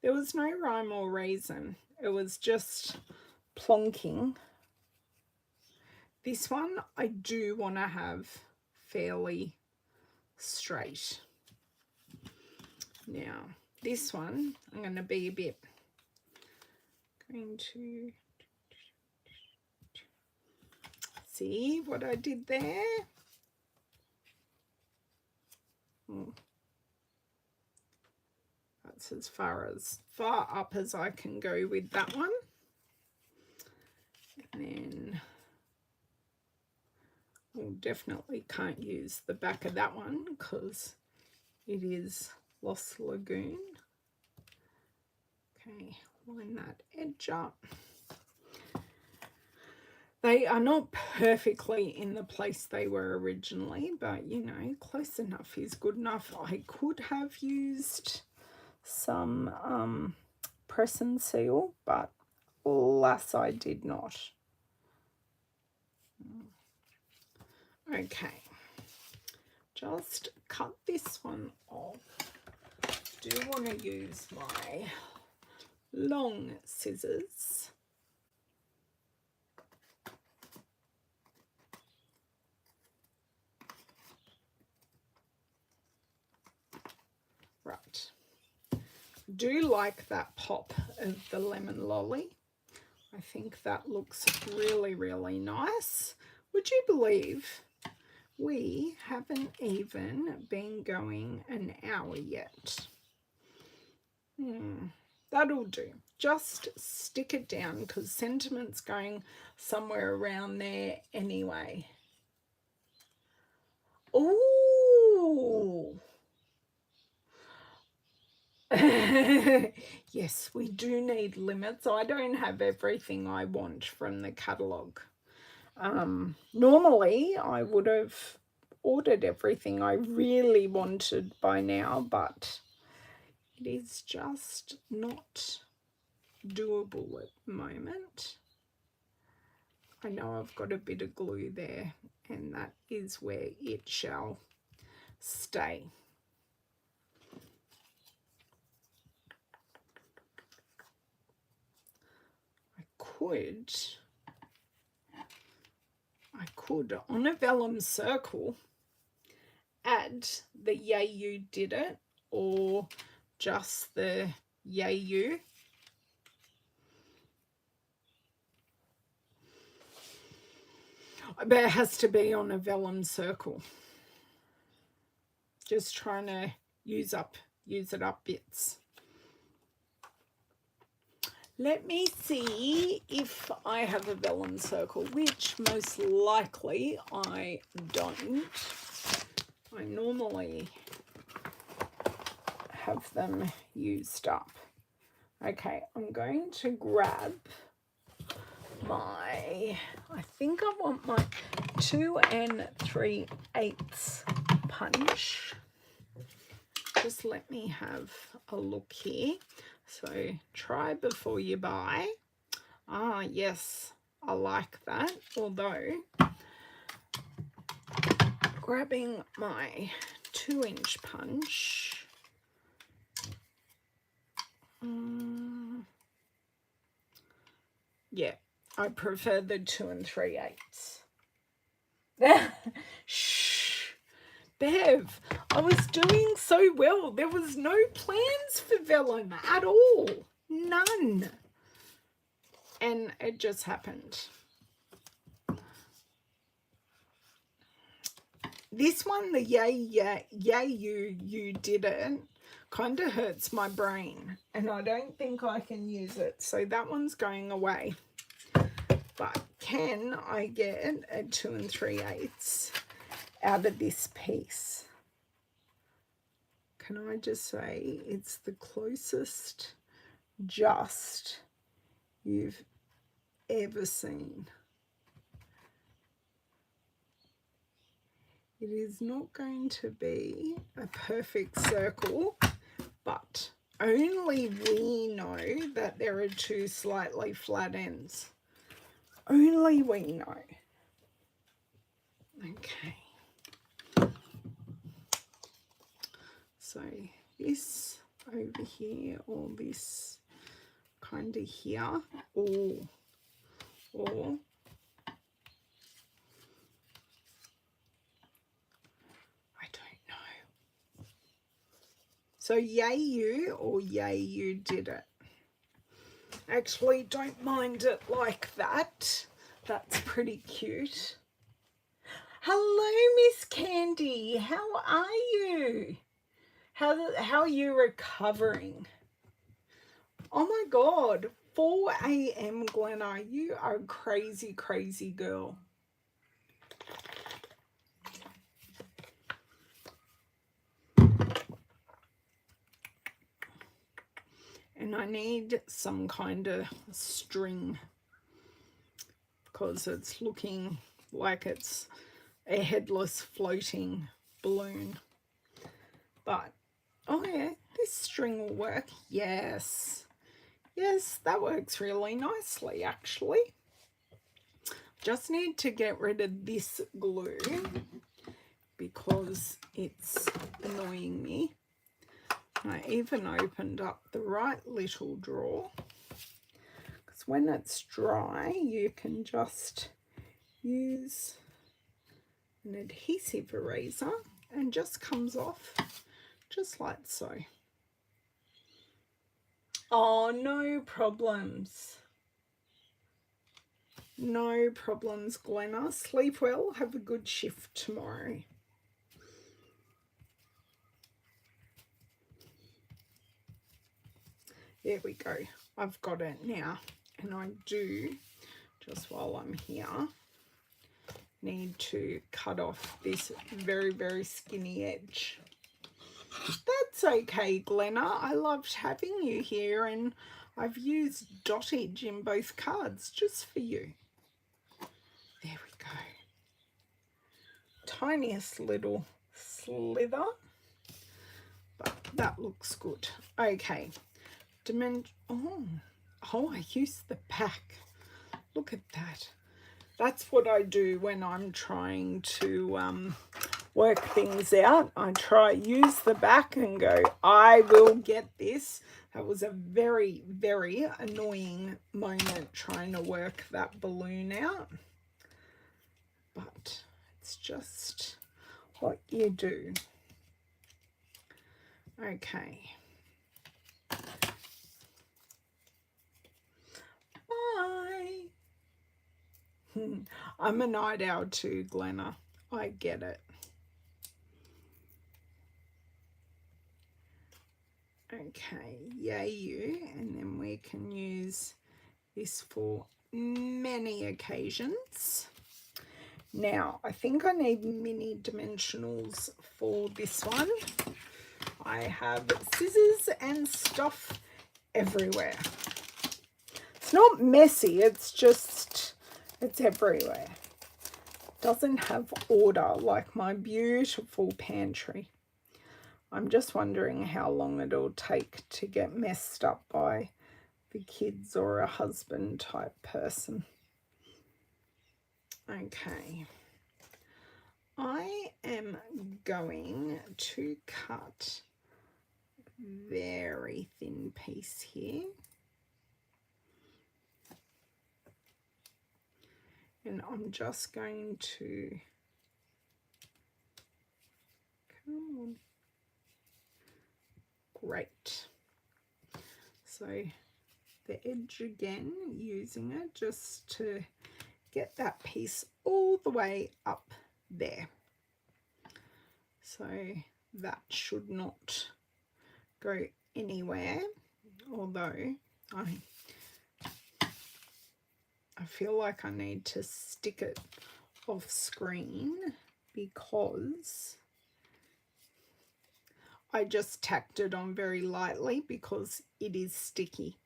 A: There was no rhyme or reason. It was just plonking. This one I do want to have fairly straight. Now, this one I'm going to be a bit... Going to see what I did there. That's as far up as I can go with that one. And then we definitely can't use the back of that one because it is Lost Lagoon. Okay, line that edge up. They are not perfectly in the place they were originally, but you know, close enough is good enough. I could have used some press and seal, but alas, I did not. Okay, just cut this one off. Do want to use my long scissors. Right. Do like that pop of the lemon lolly. I think that looks really, really nice. Would you believe we haven't even been going an hour yet? That'll do. Just stick it down because sentiment's going somewhere around there anyway. Ooh. Yes, we do need limits. I don't have everything I want from the catalogue. Normally, I would have ordered everything I really wanted by now, but it is just not doable at the moment. I know I've got a bit of glue there, and that is where it shall stay. I could on a vellum circle add the yay you did it, or just the yay you. But it has to be on a vellum circle. Just trying to use it up bits. Let me see if I have a vellum circle, which most likely I don't. I normally have them used up. Okay, I'm going to grab I think I want my 2 3/8 punch. Just let me have a look here. So try before you buy. Ah, yes, I like that. Although grabbing my 2-inch punch, yeah, I prefer the 2 3/8. Shh, Bev, I was doing so well. There was no plans for vellum at all. None. And it just happened. This one, the yay you did it, kind of hurts my brain. And I don't think I can use it. So that one's going away. But can I get a 2 3/8 out of this piece? Can I just say it's the closest just you've ever seen? It is not going to be a perfect circle, but only we know that there are 2 slightly flat ends. Only we know. Okay. So this over here, or this kind of here, or I don't know. So yay you, or yay you did it. Actually, don't mind it like that. That's pretty cute. Hello, Miss Candy. How are you? How are you recovering? Oh my God, 4 a.m. Glenna, you are a crazy, crazy girl. And I need some kind of string because it's looking like it's a headless floating balloon. But, oh yeah, this string will work. Yes. Yes, that works really nicely, actually. Just need to get rid of this glue because it's annoying me. I even opened up the right little drawer because when it's dry, you can just use an adhesive eraser and just comes off just like so. Oh, no problems. No problems, Glenna. Sleep well. Have a good shift tomorrow. There we go. I've got it now. And I do, just while I'm here, need to cut off this very, very skinny edge. That's okay, Glenna. I loved having you here, and I've used dottage in both cards just for you. There we go. Tiniest little slither, but that looks good. Okay. Oh, I used the back. Look at that. That's what I do when I'm trying to work things out. I use the back and go, I will get this. That was a very, very annoying moment trying to work that balloon out. But it's just what you do. Okay. Bye. I'm a night owl too, Glenna. I get it. Okay, yay you. And then we can use this for many occasions. Now, I think I need mini dimensionals for this one. I have scissors and stuff everywhere. It's not messy, it's just, it's everywhere. Doesn't have order like my beautiful pantry. I'm just wondering how long it'll take to get messed up by the kids or a husband type person. Okay. I am going to cut a very thin piece here. And I'm just going to, come on, great. So the edge again, using it just to get that piece all the way up there. So that should not go anywhere, although I feel like I need to stick it off screen because I just tacked it on very lightly because it is sticky.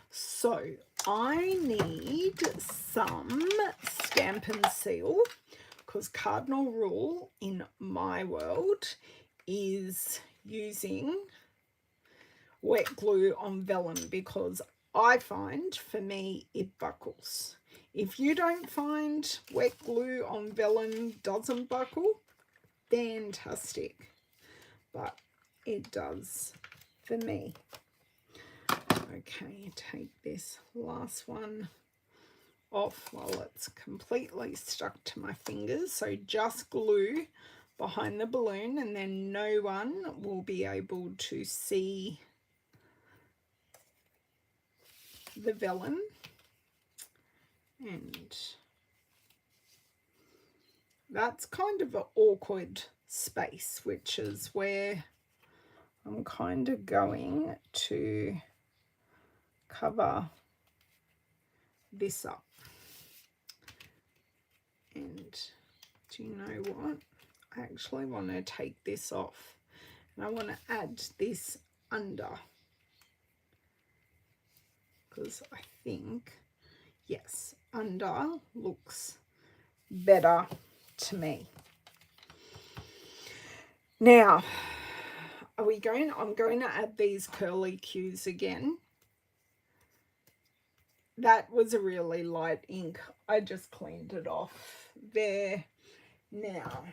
A: So I need some Stampin' Seal because cardinal rule in my world is using wet glue on vellum because I find for me it buckles. If you don't find wet glue on vellum doesn't buckle, fantastic, but it does for me. Okay, take this last one off while it's completely stuck to my fingers. So just glue behind the balloon and then no one will be able to see the vellum. And that's kind of an awkward space, which is where I'm kind of going to cover this up. And do you know what? I actually want to take this off and I want to add this under. because I think, yes, under looks better to me. Now, I'm going to add these curly cues again. That was a really light ink. I just cleaned it off there. Now,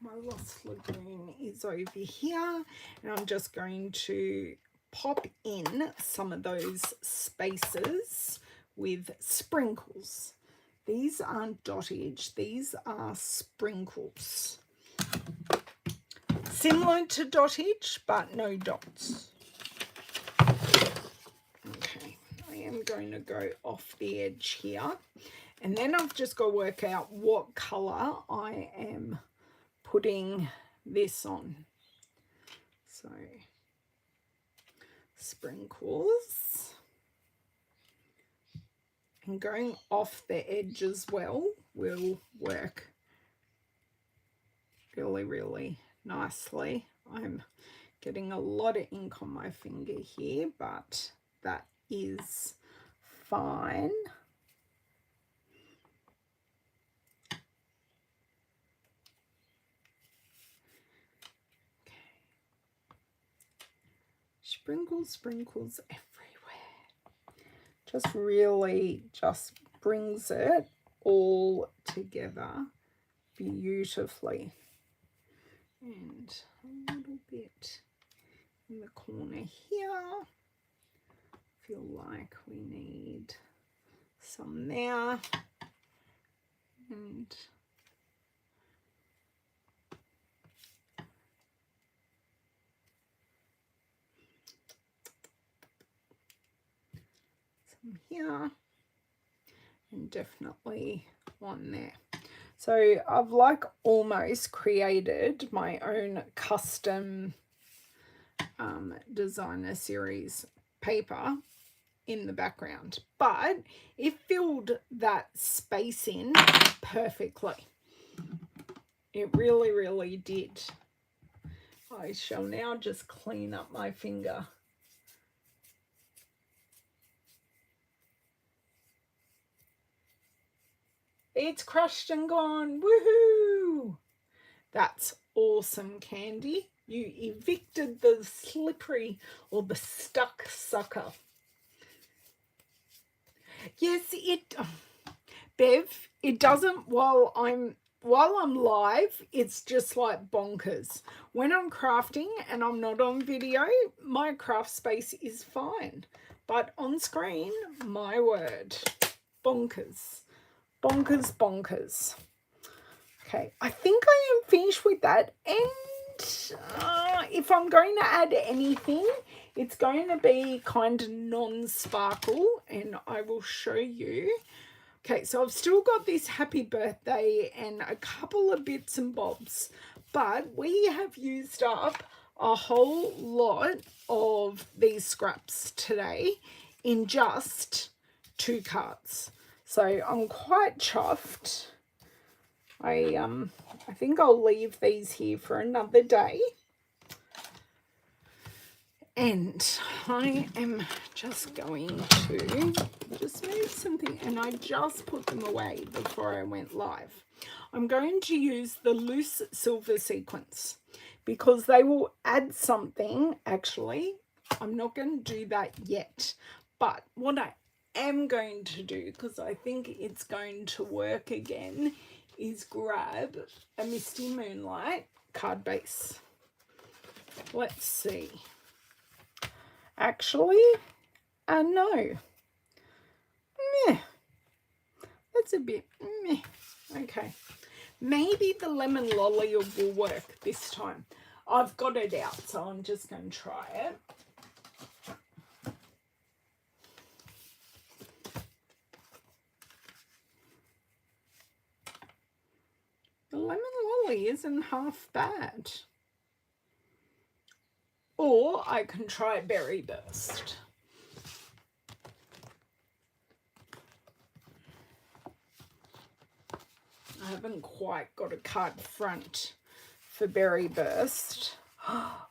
A: my Lost Lagoon is over here, and I'm just going to pop in some of those spaces with sprinkles. These aren't dottage, these are sprinkles. Similar to dottage, but no dots. Okay, I am going to go off the edge here, and then I've just got to work out what colour I am putting this on. So sprinkles, and going off the edge as well will work really, really nicely. I'm getting a lot of ink on my finger here, but that is fine. Sprinkles, sprinkles everywhere. Just really just brings it all together beautifully. And a little bit in the corner here. Feel like we need some there. And some here, and definitely one there. So I've like almost created my own custom designer series paper in the background, but it filled that space in perfectly. It really, really did. I shall now just clean up my finger. It's crushed and gone. Woohoo! That's awesome, Candy. You evicted the slippery or the stuck sucker. Yes, Bev, it doesn't while I'm live, it's just like bonkers. When I'm crafting and I'm not on video, my craft space is fine. But on screen, my word, bonkers. Bonkers, bonkers. Okay, I think I am finished with that. And if I'm going to add anything, it's going to be kind of non-sparkle, and I will show you. Okay, so I've still got this happy birthday and a couple of bits and bobs, but we have used up a whole lot of these scraps today in just 2 cards. So I'm quite chuffed. I think I'll leave these here for another day. And I am just going to just move something, and I just put them away before I went live. I'm going to use the loose silver sequins because they will add something. Actually, I'm not going to do that yet, but what I am going to do, because I think it's going to work again, is grab a Misty Moonlight card base. Let's see. Actually, no. Meh. That's a bit meh. Okay. Maybe the lemon lolly will work this time. I've got it out, so I'm just going to try it. The lemon lolly isn't half bad. Or I can try Berry Burst. I haven't quite got a card front for Berry Burst.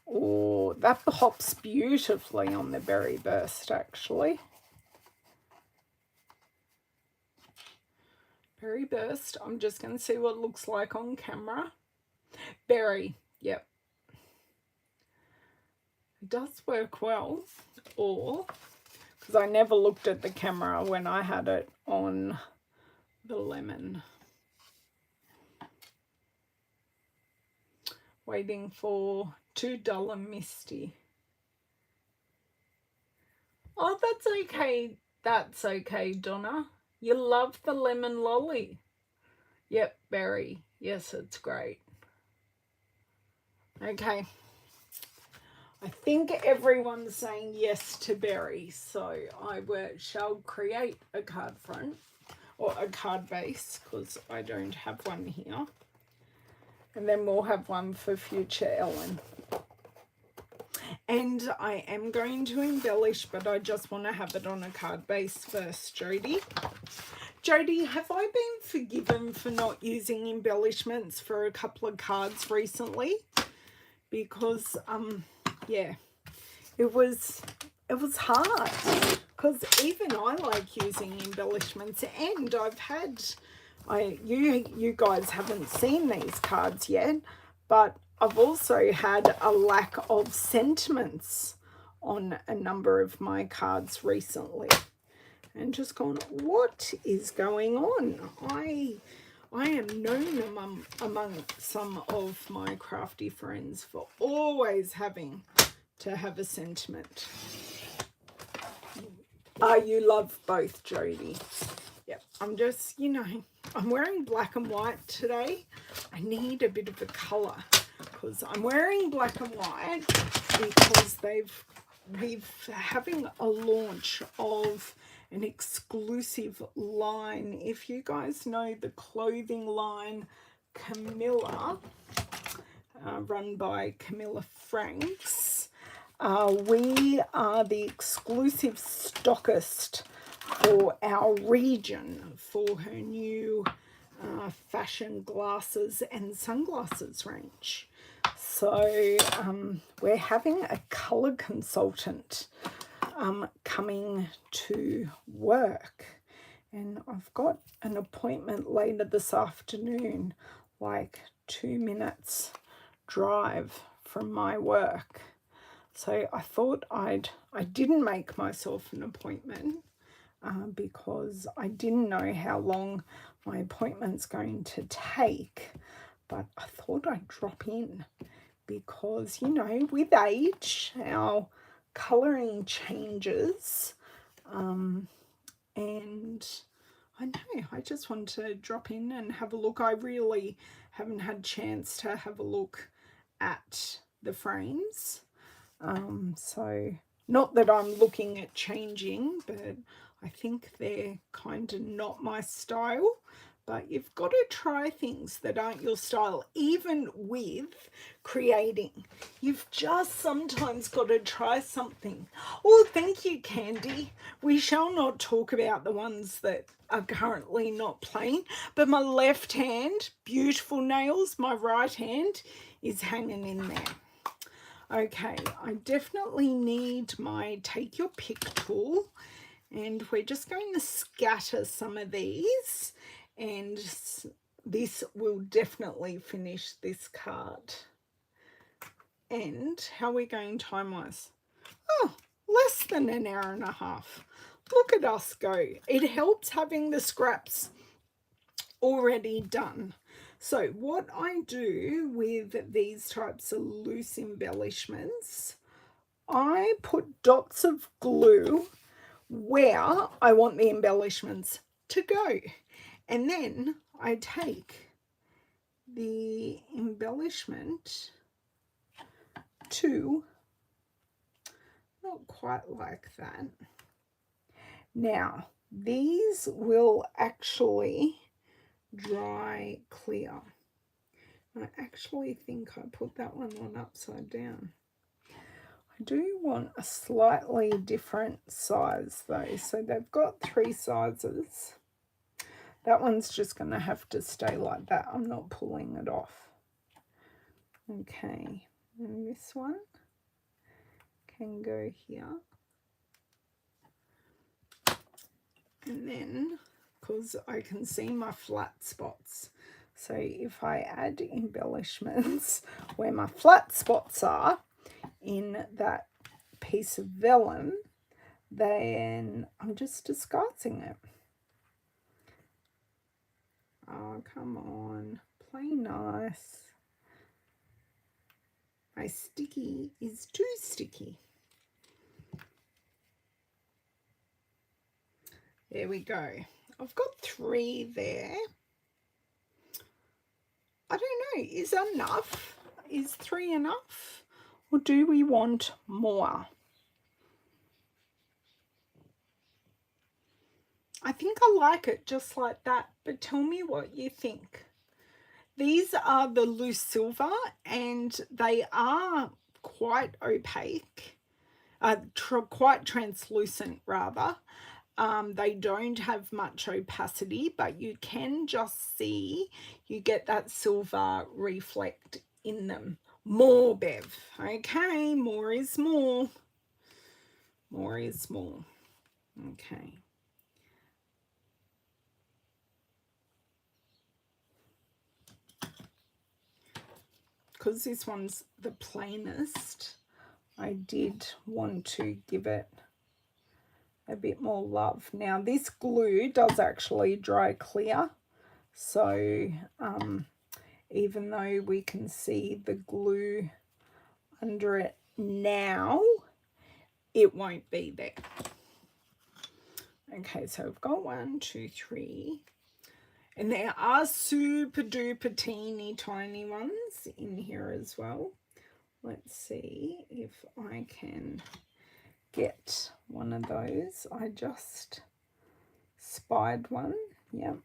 A: Oh, that pops beautifully on the Berry Burst, actually. Berry burst. I'm just going to see what it looks like on camera. Berry, yep. It does work well, or, because I never looked at the camera when I had it on the lemon. Waiting for Too Dull and Misty. Oh, that's okay. That's okay, Donna. You love the lemon lolly. Yep, berry. Yes, it's great. Okay. I think everyone's saying yes to berry, so I shall create a card front or a card base because I don't have one here. And then we'll have one for future Ellen. And I am going to embellish, but I just want to have it on a card base first, Jody. Jody, have I been forgiven for not using embellishments for a couple of cards recently? Because, yeah, it was hard. Because even I like using embellishments, and I've had, you guys haven't seen these cards yet, but I've also had a lack of sentiments on a number of my cards recently. And just gone, what is going on? I am known among some of my crafty friends for always having to have a sentiment. You love both, Jody. Yep, I'm just, I'm wearing black and white today. I need a bit of a colour because I'm wearing black and white because we're having a launch of an exclusive line. If you guys know the clothing line Camilla, run by Camilla Franks, we are the exclusive stockist for our region for her new fashion glasses and sunglasses range. So we're having a colour consultant coming to work, and I've got an appointment later this afternoon, like 2 minutes drive from my work. So I thought I didn't make myself an appointment because I didn't know how long my appointment's going to take, but I thought I'd drop in because, with age, our colouring changes, and I know I just want to drop in and have a look. I really haven't had a chance to have a look at the frames, so not that I'm looking at changing, but I think they're kind of not my style. But you've got to try things that aren't your style, even with creating. You've just sometimes got to try something. Oh, thank you, Candy. We shall not talk about the ones that are currently not playing, but my left hand, beautiful nails, my right hand is hanging in there. Okay, I definitely need my take your pick tool, and we're just going to scatter some of these. And this will definitely finish this card. And how are we going time-wise? Oh, less than an hour and a half. Look at us go. It helps having the scraps already done. So what I do with these types of loose embellishments, I put dots of glue where I want the embellishments to go. And then I take the embellishment to, not quite like that. Now, these will actually dry clear. I actually think I put that one on upside down. I do want a slightly different size though. So they've got 3 sizes. That one's just going to have to stay like that. I'm not pulling it off. Okay, and this one can go here. And then because I can see my flat spots. So if I add embellishments where my flat spots are in that piece of vellum, then I'm just disguising it. Oh, come on, play nice. My sticky is too sticky. There we go. I've got 3 there. I don't know, is enough? Is 3 enough? Or do we want more? I think I like it just like that, but tell me what you think. These are the loose silver and they are quite opaque, quite translucent rather. They don't have much opacity, but you can just see, you get that silver reflect in them. More, Bev. Okay, more is more. More is more. Okay. Because this one's the plainest, I did want to give it a bit more love. Now this glue does actually dry clear, so even though we can see the glue under it now, it won't be there. Okay, so I've got 1, 2, 3, and there are super duper teeny tiny ones in here as well. Let's see if I can get one of those. I just spied one. Yep.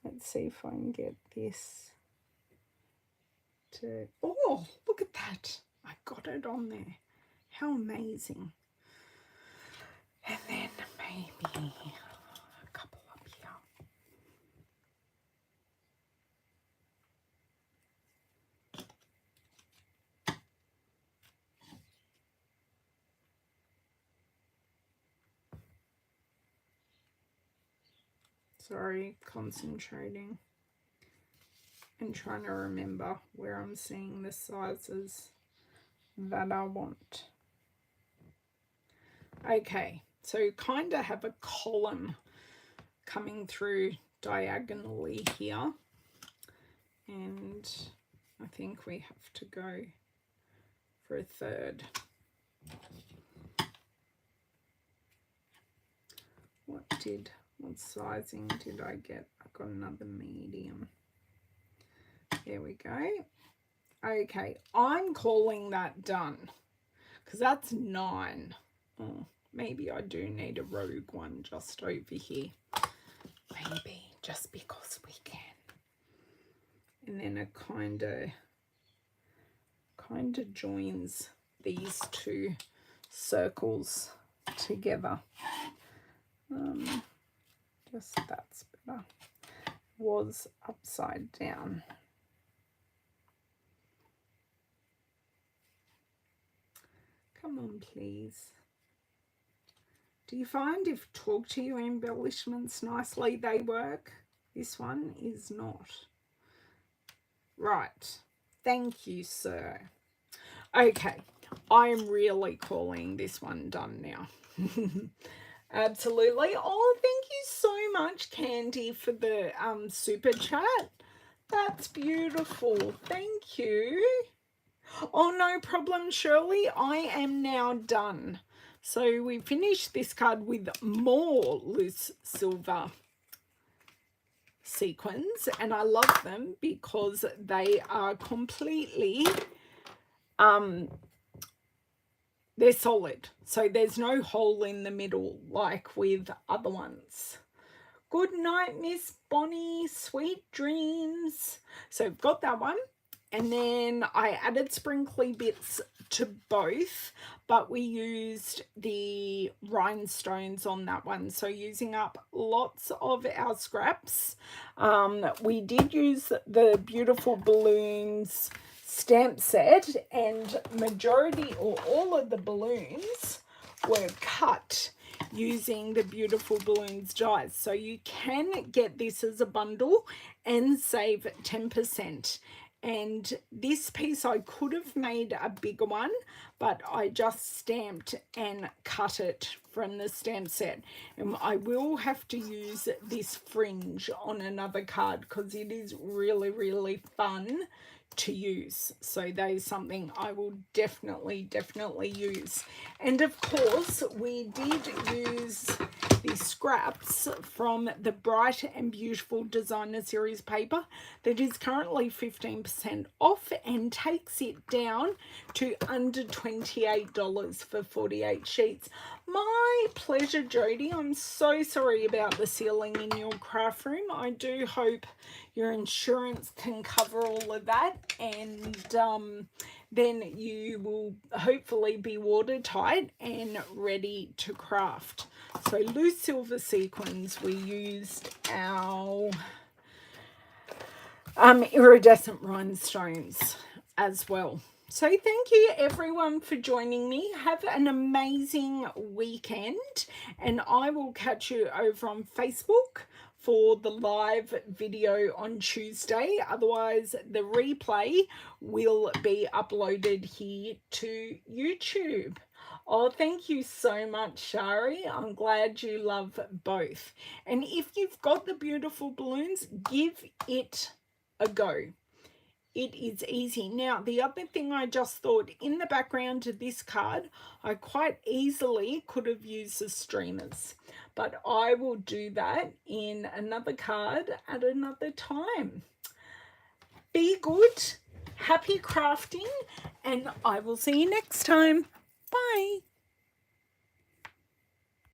A: Let's see if I can get this to... Oh, look at that. I got it on there. How amazing. And then maybe a couple up here. Sorry, concentrating and trying to remember where I'm seeing the sizes that I want. Okay, so kind of have a column coming through diagonally here, and I think we have to go for a third. What sizing did I get? I got another medium. There we go. Okay, I'm calling that done because that's 9. Oh, maybe I do need a rogue one just over here. Maybe just because we can. And then it kind of joins these 2 circles together. Just that's better. Was upside down. Come on, please. Do you find if talk to your embellishments nicely, they work? This one is not. Right. Thank you, sir. Okay. I am really calling this one done now. Absolutely. Oh, thank you so much, Candy, for the super chat. That's beautiful. Thank you. Oh, no problem, Shirley. I am now done. So we finished this card with more loose silver sequins, and I love them because they are completely they're solid, so there's no hole in the middle like with other ones. Good night, Miss Bonnie. Sweet dreams. So I've got that one. And then I added sprinkly bits to both, but we used the rhinestones on that one. So using up lots of our scraps. We did use the beautiful balloons stamp set, and majority or all of the balloons were cut using the Beautiful Balloons dies. So you can get this as a bundle and save 10%. And this piece I could have made a bigger one, but I just stamped and cut it from the stamp set. And I will have to use this fringe on another card because it is really, really fun to use. So that is something I will definitely use. And of course we did use the scraps from the Bright and Beautiful Designer Series paper that is currently 15% off and takes it down to under $28 for 48 sheets. My pleasure, Jody. I'm so sorry about the ceiling in your craft room. I do hope your insurance can cover all of that, and then you will hopefully be watertight and ready to craft. So loose silver sequins, we used our iridescent rhinestones as well. So thank you everyone for joining me. Have an amazing weekend, and I will catch you over on Facebook for the live video on Tuesday. Otherwise, the replay will be uploaded here to YouTube. Oh, thank you so much, Shari. I'm glad you love both. And if you've got the Beautiful Balloons, give it a go. It is easy. Now, the other thing I just thought, in the background of this card, I quite easily could have used the streamers, but I will do that in another card at another time. Be good, happy crafting, and I will see you next time. Bye.